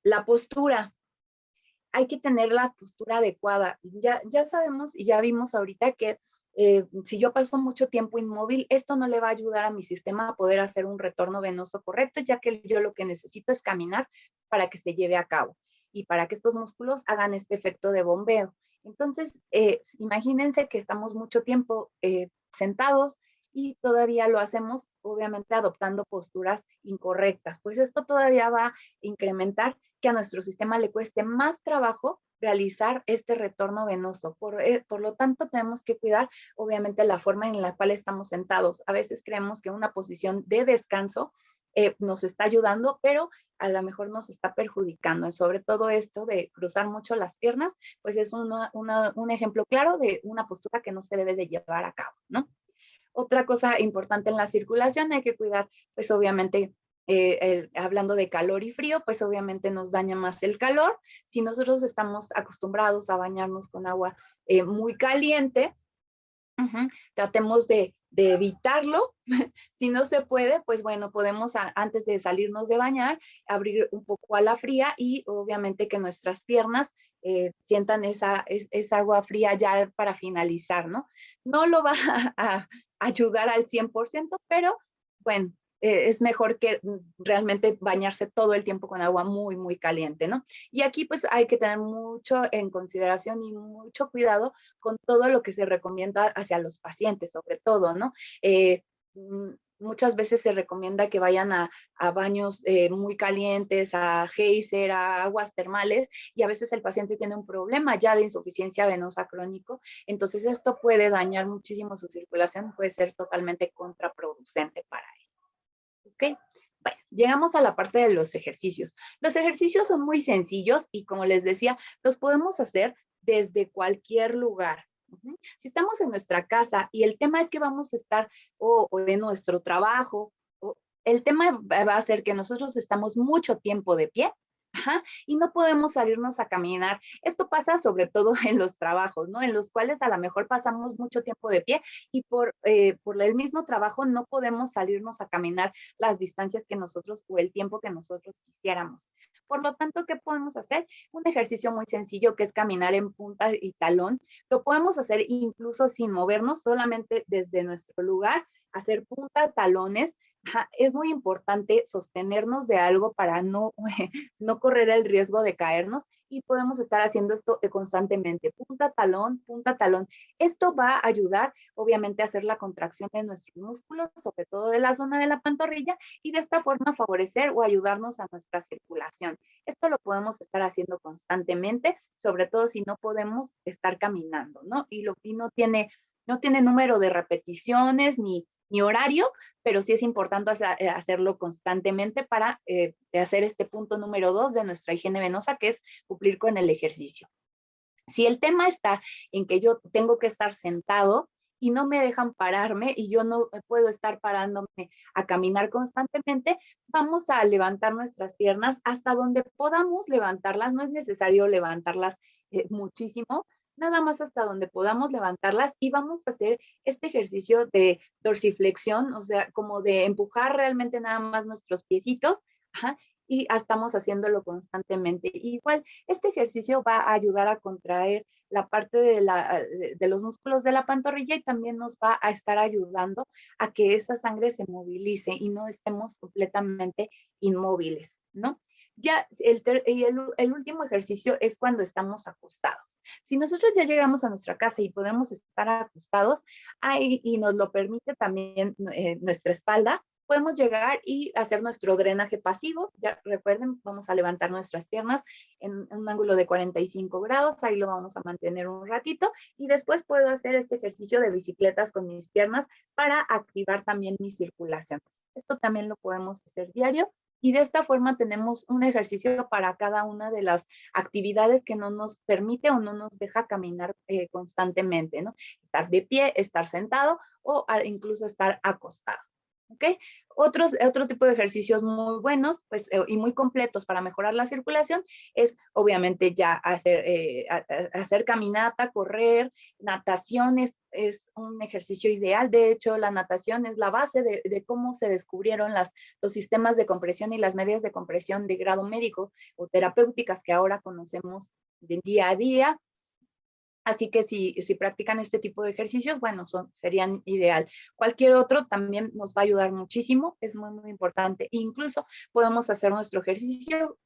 La postura, hay que tener la postura adecuada. Ya sabemos y ya vimos ahorita que si yo paso mucho tiempo inmóvil, esto no le va a ayudar a mi sistema a poder hacer un retorno venoso correcto, ya que yo lo que necesito es caminar para que se lleve a cabo y para que estos músculos hagan este efecto de bombeo. Entonces, imagínense que estamos mucho tiempo sentados y todavía lo hacemos, obviamente, adoptando posturas incorrectas. Pues esto todavía va a incrementar que a nuestro sistema le cueste más trabajo realizar este retorno venoso. Por lo tanto, tenemos que cuidar, obviamente, la forma en la cual estamos sentados. A veces creemos que una posición de descanso nos está ayudando, pero a lo mejor nos está perjudicando. Y sobre todo esto de cruzar mucho las piernas, pues es un ejemplo claro de una postura que no se debe de llevar a cabo, ¿no? Otra cosa importante en la circulación, hay que cuidar, pues obviamente, hablando de calor y frío, pues obviamente nos daña más el calor. Si nosotros estamos acostumbrados a bañarnos con agua muy caliente, tratemos de evitarlo. Si no se puede, pues bueno, podemos antes de salirnos de bañar, abrir un poco a la fría y obviamente que nuestras piernas sientan esa agua fría ya para finalizar, ¿no? No lo va a ayudar al 100%, pero bueno, es mejor que realmente bañarse todo el tiempo con agua muy, muy caliente, ¿no? Y aquí pues hay que tener mucho en consideración y mucho cuidado con todo lo que se recomienda hacia los pacientes, sobre todo, ¿no? Muchas veces se recomienda que vayan a baños muy calientes, a geyser, a aguas termales, y a veces el paciente tiene un problema ya de insuficiencia venosa crónico, entonces esto puede dañar muchísimo su circulación, puede ser totalmente contraproducente para él. ¿Ok? Bueno, llegamos a la parte de los ejercicios. Los ejercicios son muy sencillos y como les decía, los podemos hacer desde cualquier lugar. Si estamos en nuestra casa y el tema es que vamos a estar o en nuestro trabajo, el tema va a ser que nosotros estamos mucho tiempo de pie. Y no podemos salirnos a caminar. Esto pasa sobre todo en los trabajos, ¿no? En los cuales a lo mejor pasamos mucho tiempo de pie y por el mismo trabajo no podemos salirnos a caminar las distancias que nosotros o el tiempo que nosotros quisiéramos. Por lo tanto, ¿qué podemos hacer? Un ejercicio muy sencillo que es caminar en punta y talón. Lo podemos hacer incluso sin movernos, solamente desde nuestro lugar, hacer punta, talones. Es muy importante sostenernos de algo para no, no correr el riesgo de caernos y podemos estar haciendo esto constantemente, punta, talón, punta, talón. Esto va a ayudar, obviamente, a hacer la contracción de nuestros músculos, sobre todo de la zona de la pantorrilla, y de esta forma favorecer o ayudarnos a nuestra circulación. Esto lo podemos estar haciendo constantemente, sobre todo si no podemos estar caminando, ¿no? Y no tiene número de repeticiones ni horario, pero sí es importante hacerlo constantemente para hacer este punto número 2 de nuestra higiene venosa, que es cumplir con el ejercicio. Si el tema está en que yo tengo que estar sentado y no me dejan pararme y yo no puedo estar parándome a caminar constantemente, vamos a levantar nuestras piernas hasta donde podamos levantarlas. No es necesario levantarlas muchísimo, nada más hasta donde podamos levantarlas, y vamos a hacer este ejercicio de dorsiflexión, o sea, como de empujar realmente nada más nuestros piecitos, ajá, y estamos haciéndolo constantemente. Igual, este ejercicio va a ayudar a contraer la parte de los músculos de la pantorrilla, y también nos va a estar ayudando a que esa sangre se movilice y no estemos completamente inmóviles, ¿no? Ya el último ejercicio es cuando estamos acostados. Si nosotros ya llegamos a nuestra casa y podemos estar acostados, ahí, y nos lo permite también nuestra espalda, podemos llegar y hacer nuestro drenaje pasivo. Ya recuerden, vamos a levantar nuestras piernas en un ángulo de 45 grados, ahí lo vamos a mantener un ratito, y después puedo hacer este ejercicio de bicicletas con mis piernas para activar también mi circulación. Esto también lo podemos hacer diario, y de esta forma tenemos un ejercicio para cada una de las actividades que no nos permite o no nos deja caminar constantemente, ¿no? Estar de pie, estar sentado o incluso estar acostado. ¿Ok? Otro tipo de ejercicios muy buenos, pues, y muy completos para mejorar la circulación, es obviamente ya hacer caminata, correr, natación es un ejercicio ideal. De hecho, la natación es la base de cómo se descubrieron los sistemas de compresión y las medidas de compresión de grado médico o terapéuticas que ahora conocemos de día a día. Así que si practican este tipo de ejercicios, bueno, serían ideal. Cualquier otro también nos va a ayudar muchísimo, es muy, muy importante. Incluso podemos hacer nuestro ejercicio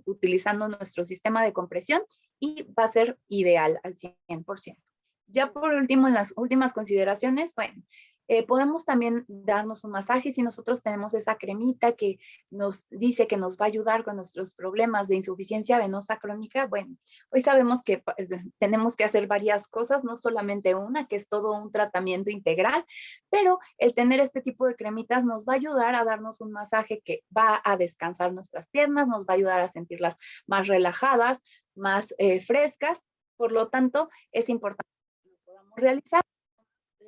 utilizando nuestro sistema de compresión, y va a ser ideal al 100%. Ya por último, en las últimas consideraciones, bueno, podemos también darnos un masaje si nosotros tenemos esa cremita que nos dice que nos va a ayudar con nuestros problemas de insuficiencia venosa crónica. Bueno, hoy sabemos que tenemos que hacer varias cosas, no solamente una, que es todo un tratamiento integral, pero el tener este tipo de cremitas nos va a ayudar a darnos un masaje que va a descansar nuestras piernas, nos va a ayudar a sentirlas más relajadas, más frescas. Por lo tanto, es importante que lo podamos realizar.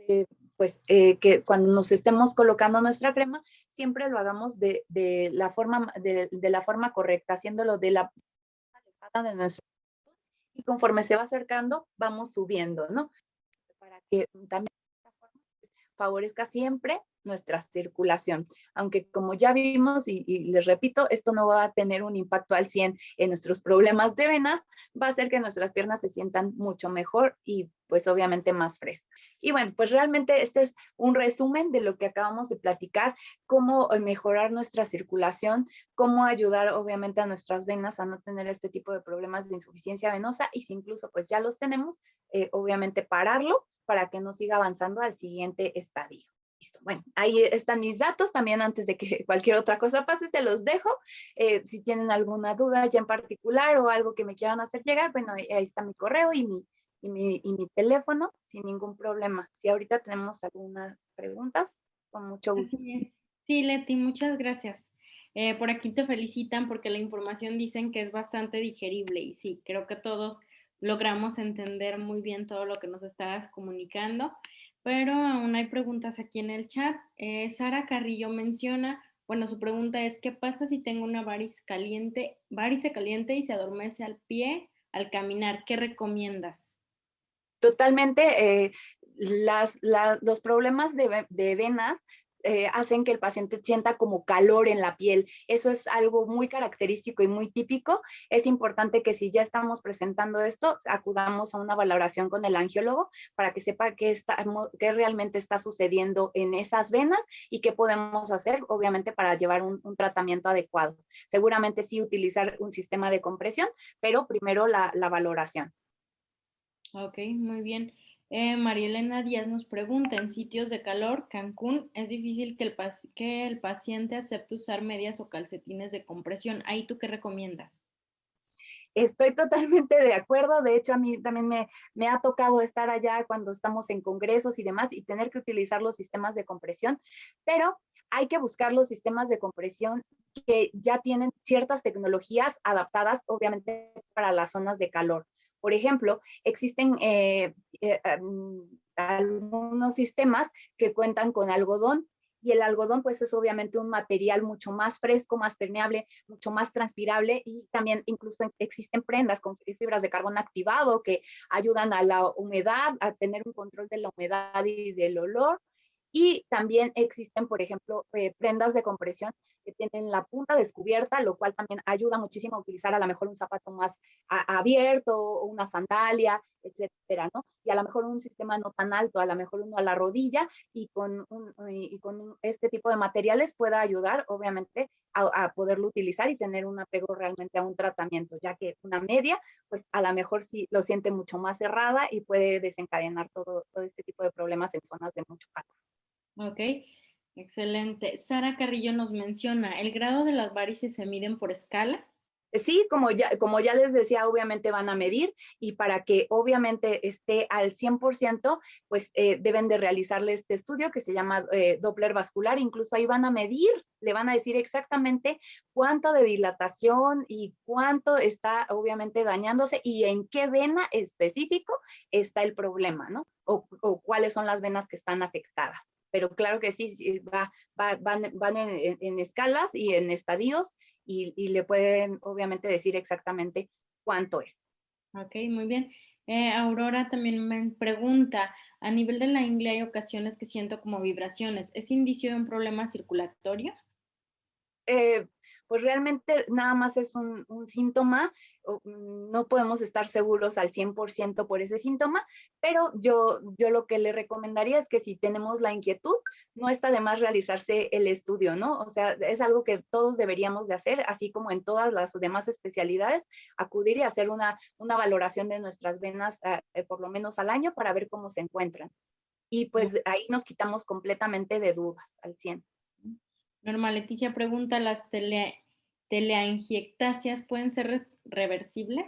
Eh, que cuando nos estemos colocando nuestra crema, siempre lo hagamos de la forma correcta, haciéndolo de la de nuestro, y conforme se va acercando, vamos subiendo, ¿no? Para que también favorezca siempre nuestra circulación. Aunque como ya vimos, y les repito, esto no va a tener un impacto al 100 en nuestros problemas de venas, va a hacer que nuestras piernas se sientan mucho mejor y pues obviamente más frescas. Y bueno, pues realmente este es un resumen de lo que acabamos de platicar, cómo mejorar nuestra circulación, cómo ayudar obviamente a nuestras venas a no tener este tipo de problemas de insuficiencia venosa, y si incluso pues ya los tenemos, obviamente pararlo para que no siga avanzando al siguiente estadio. Listo. Bueno, ahí están mis datos. También antes de que cualquier otra cosa pase, se los dejo. Si tienen alguna duda ya en particular o algo que me quieran hacer llegar, bueno, ahí está mi correo y mi teléfono sin ningún problema. Si ahorita tenemos algunas preguntas, con mucho gusto. Así es. Sí, Leti, muchas gracias. Por aquí te felicitan porque la información dicen que es bastante digerible y sí, creo que todos logramos entender muy bien todo lo que nos estabas comunicando, pero aún hay preguntas aquí en el chat. Sara Carrillo menciona, bueno, su pregunta es, ¿qué pasa si tengo una varice caliente y se adormece al pie al caminar? ¿Qué recomiendas? Totalmente, los problemas de venas hacen que el paciente sienta como calor en la piel. Eso es algo muy característico y muy típico. Es importante que si ya estamos presentando esto, acudamos a una valoración con el angiólogo para que sepa qué realmente está sucediendo en esas venas y qué podemos hacer, obviamente, para llevar un tratamiento adecuado. Seguramente sí utilizar un sistema de compresión, pero primero la valoración. Ok, muy bien. María Elena Díaz nos pregunta, en sitios de calor, Cancún, es difícil que el paciente acepte usar medias o calcetines de compresión. ¿Ahí tú qué recomiendas? Estoy totalmente de acuerdo. De hecho, a mí también me ha tocado estar allá cuando estamos en congresos y demás y tener que utilizar los sistemas de compresión, pero hay que buscar los sistemas de compresión que ya tienen ciertas tecnologías adaptadas, obviamente, para las zonas de calor. Por ejemplo, existen algunos sistemas que cuentan con algodón, y el algodón pues es obviamente un material mucho más fresco, más permeable, mucho más transpirable, y también incluso existen prendas con fibras de carbono activado que ayudan a la humedad, a tener un control de la humedad y del olor. Y también existen, por ejemplo, prendas de compresión que tienen la punta descubierta, lo cual también ayuda muchísimo a utilizar a lo mejor un zapato más abierto o una sandalia, etcétera, ¿no? Y a lo mejor un sistema no tan alto, a lo mejor uno a la rodilla, y con este tipo de materiales pueda ayudar, obviamente, a poderlo utilizar y tener un apego realmente a un tratamiento, ya que una media, pues a lo mejor sí lo siente mucho más cerrada y puede desencadenar todo este tipo de problemas en zonas de mucho calor. Ok, excelente. Sara Carrillo nos menciona, ¿el grado de las varices se miden por escala? Sí, como ya les decía, obviamente van a medir, y para que obviamente esté al 100%, pues deben de realizarle este estudio que se llama Doppler vascular. Incluso ahí van a medir, le van a decir exactamente cuánto de dilatación y cuánto está obviamente dañándose y en qué vena específico está el problema, ¿no? O cuáles son las venas que están afectadas. Pero claro que sí, van en escalas y en estadios, y le pueden obviamente decir exactamente cuánto es. Ok, muy bien. Aurora también me pregunta, a nivel de la ingle hay ocasiones que siento como vibraciones. ¿Es indicio de un problema circulatorio? Eh, pues realmente nada más es un síntoma. No podemos estar seguros al 100% por ese síntoma, pero yo lo que le recomendaría es que si tenemos la inquietud, no está de más realizarse el estudio, ¿no? O sea, es algo que todos deberíamos de hacer, así como en todas las demás especialidades, acudir y hacer una valoración de nuestras venas por lo menos al año para ver cómo se encuentran. Y pues ahí nos quitamos completamente de dudas al 100. Norma Leticia pregunta, ¿las teleangiectasias pueden ser reversibles?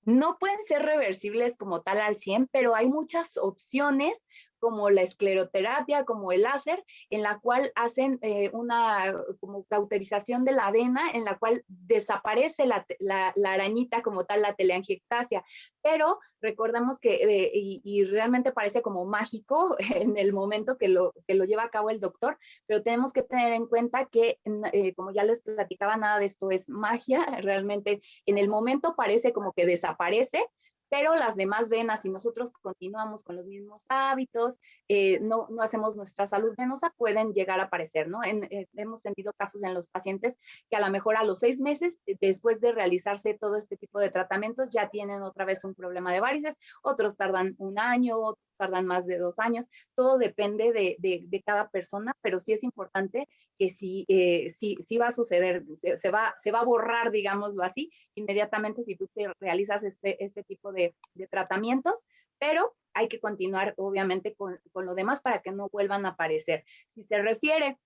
No pueden ser reversibles como tal al 100, pero hay muchas opciones como la escleroterapia, como el láser, en la cual hacen una como cauterización de la vena, en la cual desaparece la arañita como tal, la teleangiectasia. Pero recordemos que, y realmente parece como mágico en el momento que lo lleva a cabo el doctor, pero tenemos que tener en cuenta que, como ya les platicaba, nada de esto es magia. Realmente en el momento parece como que desaparece, pero las demás venas, si nosotros continuamos con los mismos hábitos, no hacemos nuestra salud venosa, pueden llegar a aparecer, ¿no? Hemos tenido casos en los pacientes que a lo mejor a los 6 meses, después de realizarse todo este tipo de tratamientos, ya tienen otra vez un problema de varices. Otros tardan un año, otros tardan más de 2 años. Todo depende de cada persona, pero sí es importante que sí va a suceder, se va a borrar, digámoslo así, inmediatamente si tú te realizas este tipo de tratamientos, pero hay que continuar obviamente con lo demás para que no vuelvan a aparecer. Si se refiere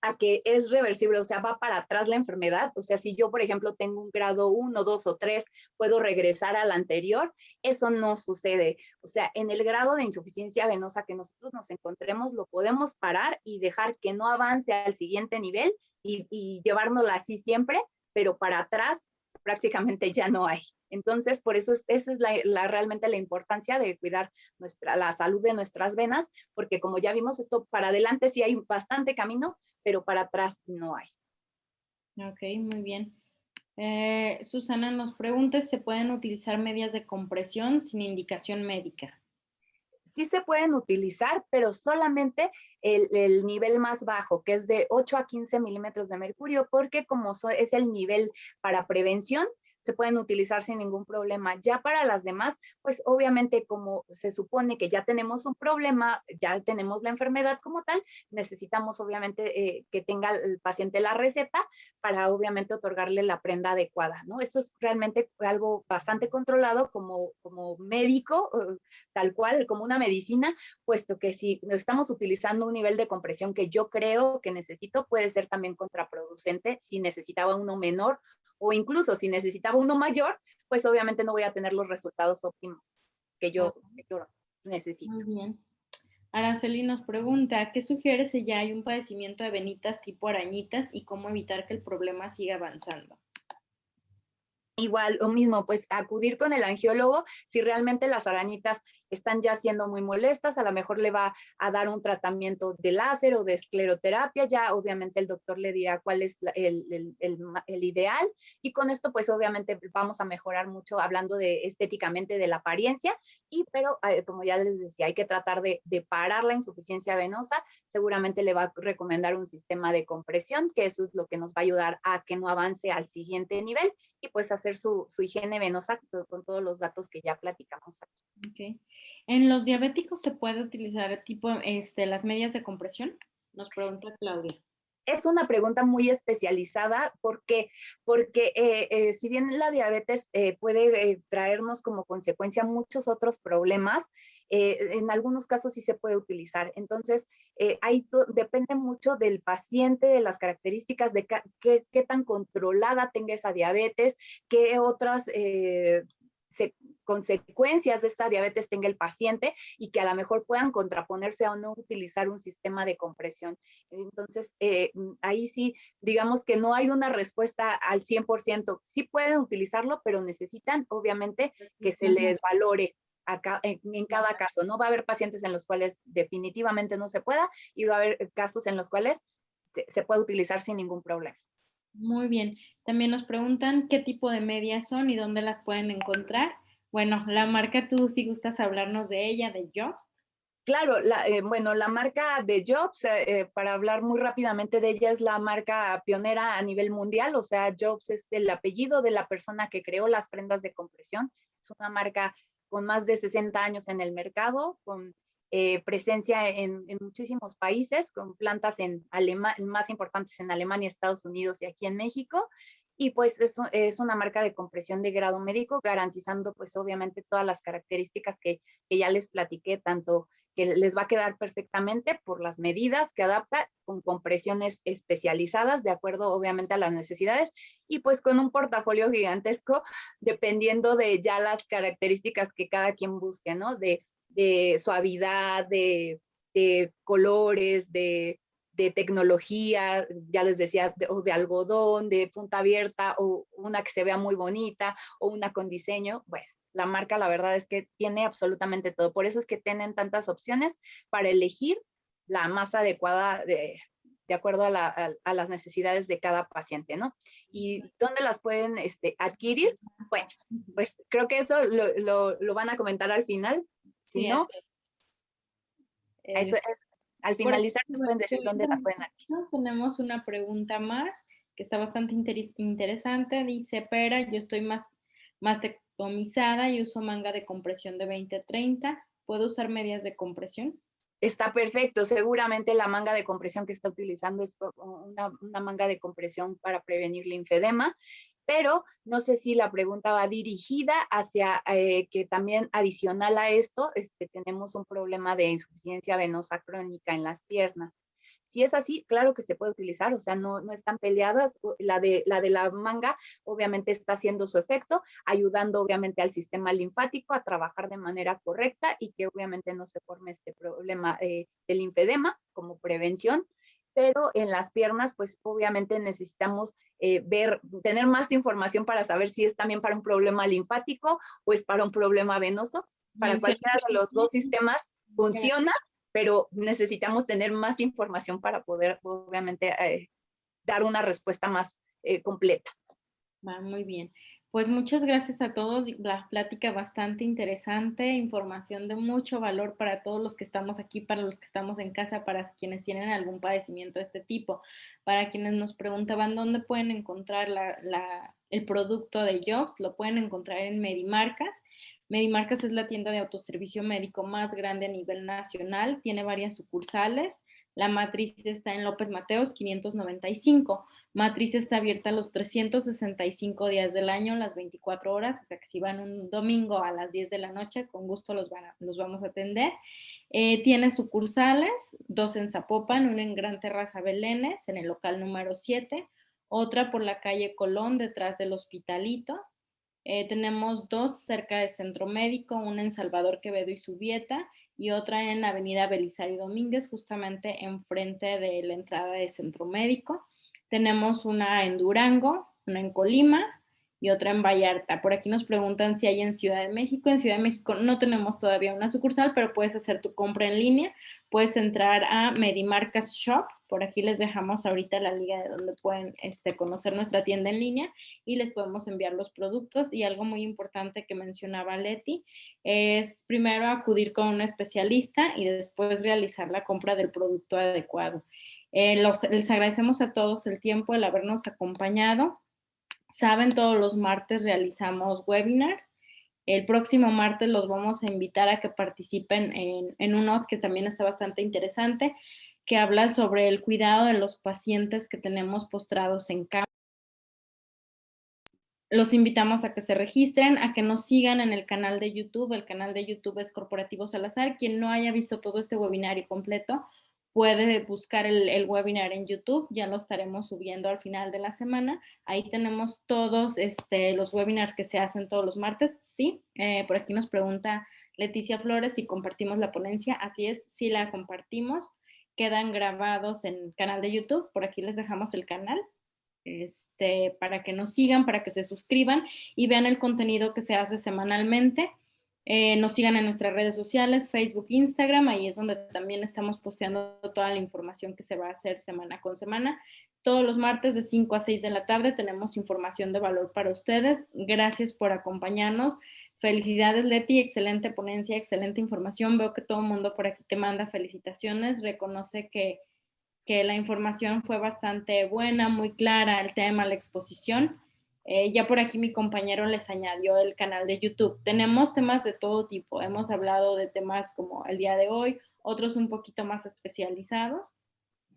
a que es reversible, o sea, va para atrás la enfermedad. O sea, si yo, por ejemplo, tengo un grado 1, 2 o 3, puedo regresar al anterior. Eso no sucede. O sea, en el grado de insuficiencia venosa que nosotros nos encontremos, lo podemos parar y dejar que no avance al siguiente nivel, y llevárnosla así siempre, pero para atrás prácticamente ya no hay. Entonces, por eso esa es realmente la importancia de cuidar la salud de nuestras venas, porque como ya vimos, esto para adelante sí hay bastante camino, pero para atrás no hay. Ok, muy bien. Susana nos pregunta si se pueden utilizar medias de compresión sin indicación médica. Sí se pueden utilizar, pero solamente el nivel más bajo, que es de 8 a 15 milímetros de mercurio, porque como es el nivel para prevención, se pueden utilizar sin ningún problema. Ya para las demás, pues obviamente como se supone que ya tenemos un problema, ya tenemos la enfermedad como tal, necesitamos obviamente que tenga el paciente la receta para obviamente otorgarle la prenda adecuada, ¿no? Esto es realmente algo bastante controlado como médico, tal cual, como una medicina, puesto que si estamos utilizando un nivel de compresión que yo creo que necesito, puede ser también contraproducente si necesitaba uno menor o incluso si necesitaba uno mayor, pues obviamente no voy a tener los resultados óptimos que yo necesito. Muy bien. Araceli nos pregunta, ¿qué sugiere si ya hay un padecimiento de venitas tipo arañitas y cómo evitar que el problema siga avanzando? Igual, lo mismo, pues acudir con el angiólogo si realmente las arañitas están ya siendo muy molestas, a lo mejor le va a dar un tratamiento de láser o de escleroterapia, ya obviamente el doctor le dirá cuál es el ideal y con esto pues obviamente vamos a mejorar mucho hablando de estéticamente de la apariencia, pero como ya les decía, hay que tratar de parar la insuficiencia venosa, seguramente le va a recomendar un sistema de compresión, que eso es lo que nos va a ayudar a que no avance al siguiente nivel y pues hacer su higiene venosa con todos los datos que ya platicamos aquí. Okay. ¿En los diabéticos se puede utilizar tipo las medias de compresión? Nos pregunta Claudia. Es una pregunta muy especializada porque si bien la diabetes puede traernos como consecuencia muchos otros problemas, en algunos casos sí se puede utilizar. Entonces, ahí depende mucho del paciente, de las características, de qué tan controlada tenga esa diabetes, qué otras consecuencias de esta diabetes tenga el paciente y que a lo mejor puedan contraponerse a no utilizar un sistema de compresión. Entonces, ahí sí, digamos que no hay una respuesta al 100%. Sí pueden utilizarlo, pero necesitan, obviamente, que se les valore en cada caso. No va a haber pacientes en los cuales definitivamente no se pueda y va a haber casos en los cuales se puede utilizar sin ningún problema. Muy bien. También nos preguntan qué tipo de medias son y dónde las pueden encontrar. Bueno, la marca, tú si gustas hablarnos de ella, de Jobs. Claro, bueno, la marca de Jobs, para hablar muy rápidamente de ella, es la marca pionera a nivel mundial, o sea, Jobs es el apellido de la persona que creó las prendas de compresión. Es una marca con más de 60 años en el mercado, con presencia en muchísimos países, con plantas más importantes en Alemania, Estados Unidos y aquí en México. Y pues es una marca de compresión de grado médico, garantizando pues obviamente todas las características que ya les platiqué, tanto que les va a quedar perfectamente por las medidas que adapta, con compresiones especializadas de acuerdo obviamente a las necesidades y pues con un portafolio gigantesco dependiendo de ya las características que cada quien busque, ¿no? De suavidad, de colores, de tecnología, ya les decía, o de algodón, de punta abierta, o una que se vea muy bonita, o una con diseño. Bueno, la marca la verdad es que tiene absolutamente todo. Por eso es que tienen tantas opciones para elegir la más adecuada de acuerdo a las necesidades de cada paciente, ¿no? ¿Y dónde las pueden adquirir? Bueno, pues creo que eso lo van a comentar al final. Si Sí, no, eso es, es, al por aquí, finalizar les pueden decir dónde las pueden adquirir. tenemos una pregunta más que está bastante interesante. Dice, Pera, yo estoy mastektomizada y uso manga de compresión de 20-30. ¿Puedo usar medias de compresión? Está perfecto. Seguramente la manga de compresión que está utilizando es una manga de compresión para prevenir linfedema, pero no sé si la pregunta va dirigida hacia que también adicional a esto tenemos un problema de insuficiencia venosa crónica en las piernas. Si es así, claro que se puede utilizar, o sea, no están peleadas. La manga obviamente está haciendo su efecto, ayudando obviamente al sistema linfático a trabajar de manera correcta y que obviamente no se forme este problema del linfedema como prevención. Pero en las piernas, pues obviamente necesitamos tener más información para saber si es también para un problema linfático o es para un problema venoso. Para cualquiera de los dos sistemas funciona, pero necesitamos tener más información para poder, obviamente, dar una respuesta más completa. Va muy bien. Pues muchas gracias a todos. La plática bastante interesante, información de mucho valor para todos los que estamos aquí, para los que estamos en casa, para quienes tienen algún padecimiento de este tipo, para quienes nos preguntaban dónde pueden encontrar el producto de Jobs, lo pueden encontrar en Medimarcas. Medimarcas es la tienda de autoservicio médico más grande a nivel nacional, tiene varias sucursales. La matriz está en López Mateos 595. Matriz está abierta los 365 días del año, las 24 horas, o sea que si van un domingo a las 10 de la noche, con gusto los vamos a atender. Tiene sucursales, dos en Zapopan, una en Gran Terraza Belénes, en el local número 7, otra por la calle Colón, detrás del Hospitalito. Tenemos 2 cerca del Centro Médico, una en Salvador Quevedo y Subieta y otra en Avenida Belisario Domínguez, justamente enfrente de la entrada de Centro Médico. Tenemos una en Durango, una en Colima y otra en Vallarta. Por aquí nos preguntan si hay en Ciudad de México. En Ciudad de México no tenemos todavía una sucursal, pero puedes hacer tu compra en línea. Puedes entrar a Medimarcas Shop. Por aquí les dejamos ahorita la liga de donde pueden conocer nuestra tienda en línea y les podemos enviar los productos. Y algo muy importante que mencionaba Leti es primero acudir con un especialista y después realizar la compra del producto adecuado. Les agradecemos a todos el tiempo, el habernos acompañado. Saben, todos los martes realizamos webinars. El próximo martes los vamos a invitar a que participen en un que también está bastante interesante, que habla sobre el cuidado de los pacientes que tenemos postrados en cama. Los invitamos a que se registren, a que nos sigan en el canal de YouTube. El canal de YouTube es Corporativo Salazar. Quien no haya visto todo este webinario completo puede buscar el webinar en YouTube. Ya lo estaremos subiendo al final de la semana. Ahí tenemos todos los webinars que se hacen todos los martes. Sí, por aquí nos pregunta Leticia Flores si compartimos la ponencia. Así es, sí la compartimos. Quedan grabados en el canal de YouTube. Por aquí les dejamos el canal. Para que nos sigan, para que se suscriban y vean el contenido que se hace semanalmente. Nos sigan en nuestras redes sociales, Facebook, Instagram, ahí es donde también estamos posteando toda la información que se va a hacer semana con semana. Todos los martes de 5 a 6 de la tarde tenemos información de valor para ustedes. Gracias por acompañarnos. Felicidades, Leti, excelente ponencia, excelente información. Veo que todo el mundo por aquí te manda felicitaciones, reconoce que la información fue bastante buena, muy clara, el tema, la exposición. Ya por aquí mi compañero les añadió el canal de YouTube. Tenemos temas de todo tipo. Hemos hablado de temas como el día de hoy, otros un poquito más especializados.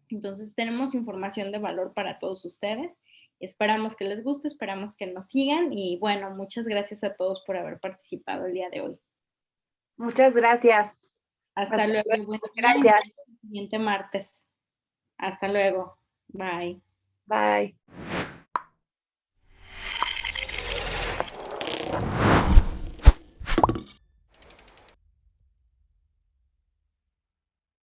Entonces tenemos información de valor para todos ustedes. Esperamos que les guste, esperamos que nos sigan y bueno, muchas gracias a todos por haber participado el día de hoy. Muchas gracias. Hasta luego. Buen día. Gracias. El siguiente martes. Hasta luego. Bye. Bye.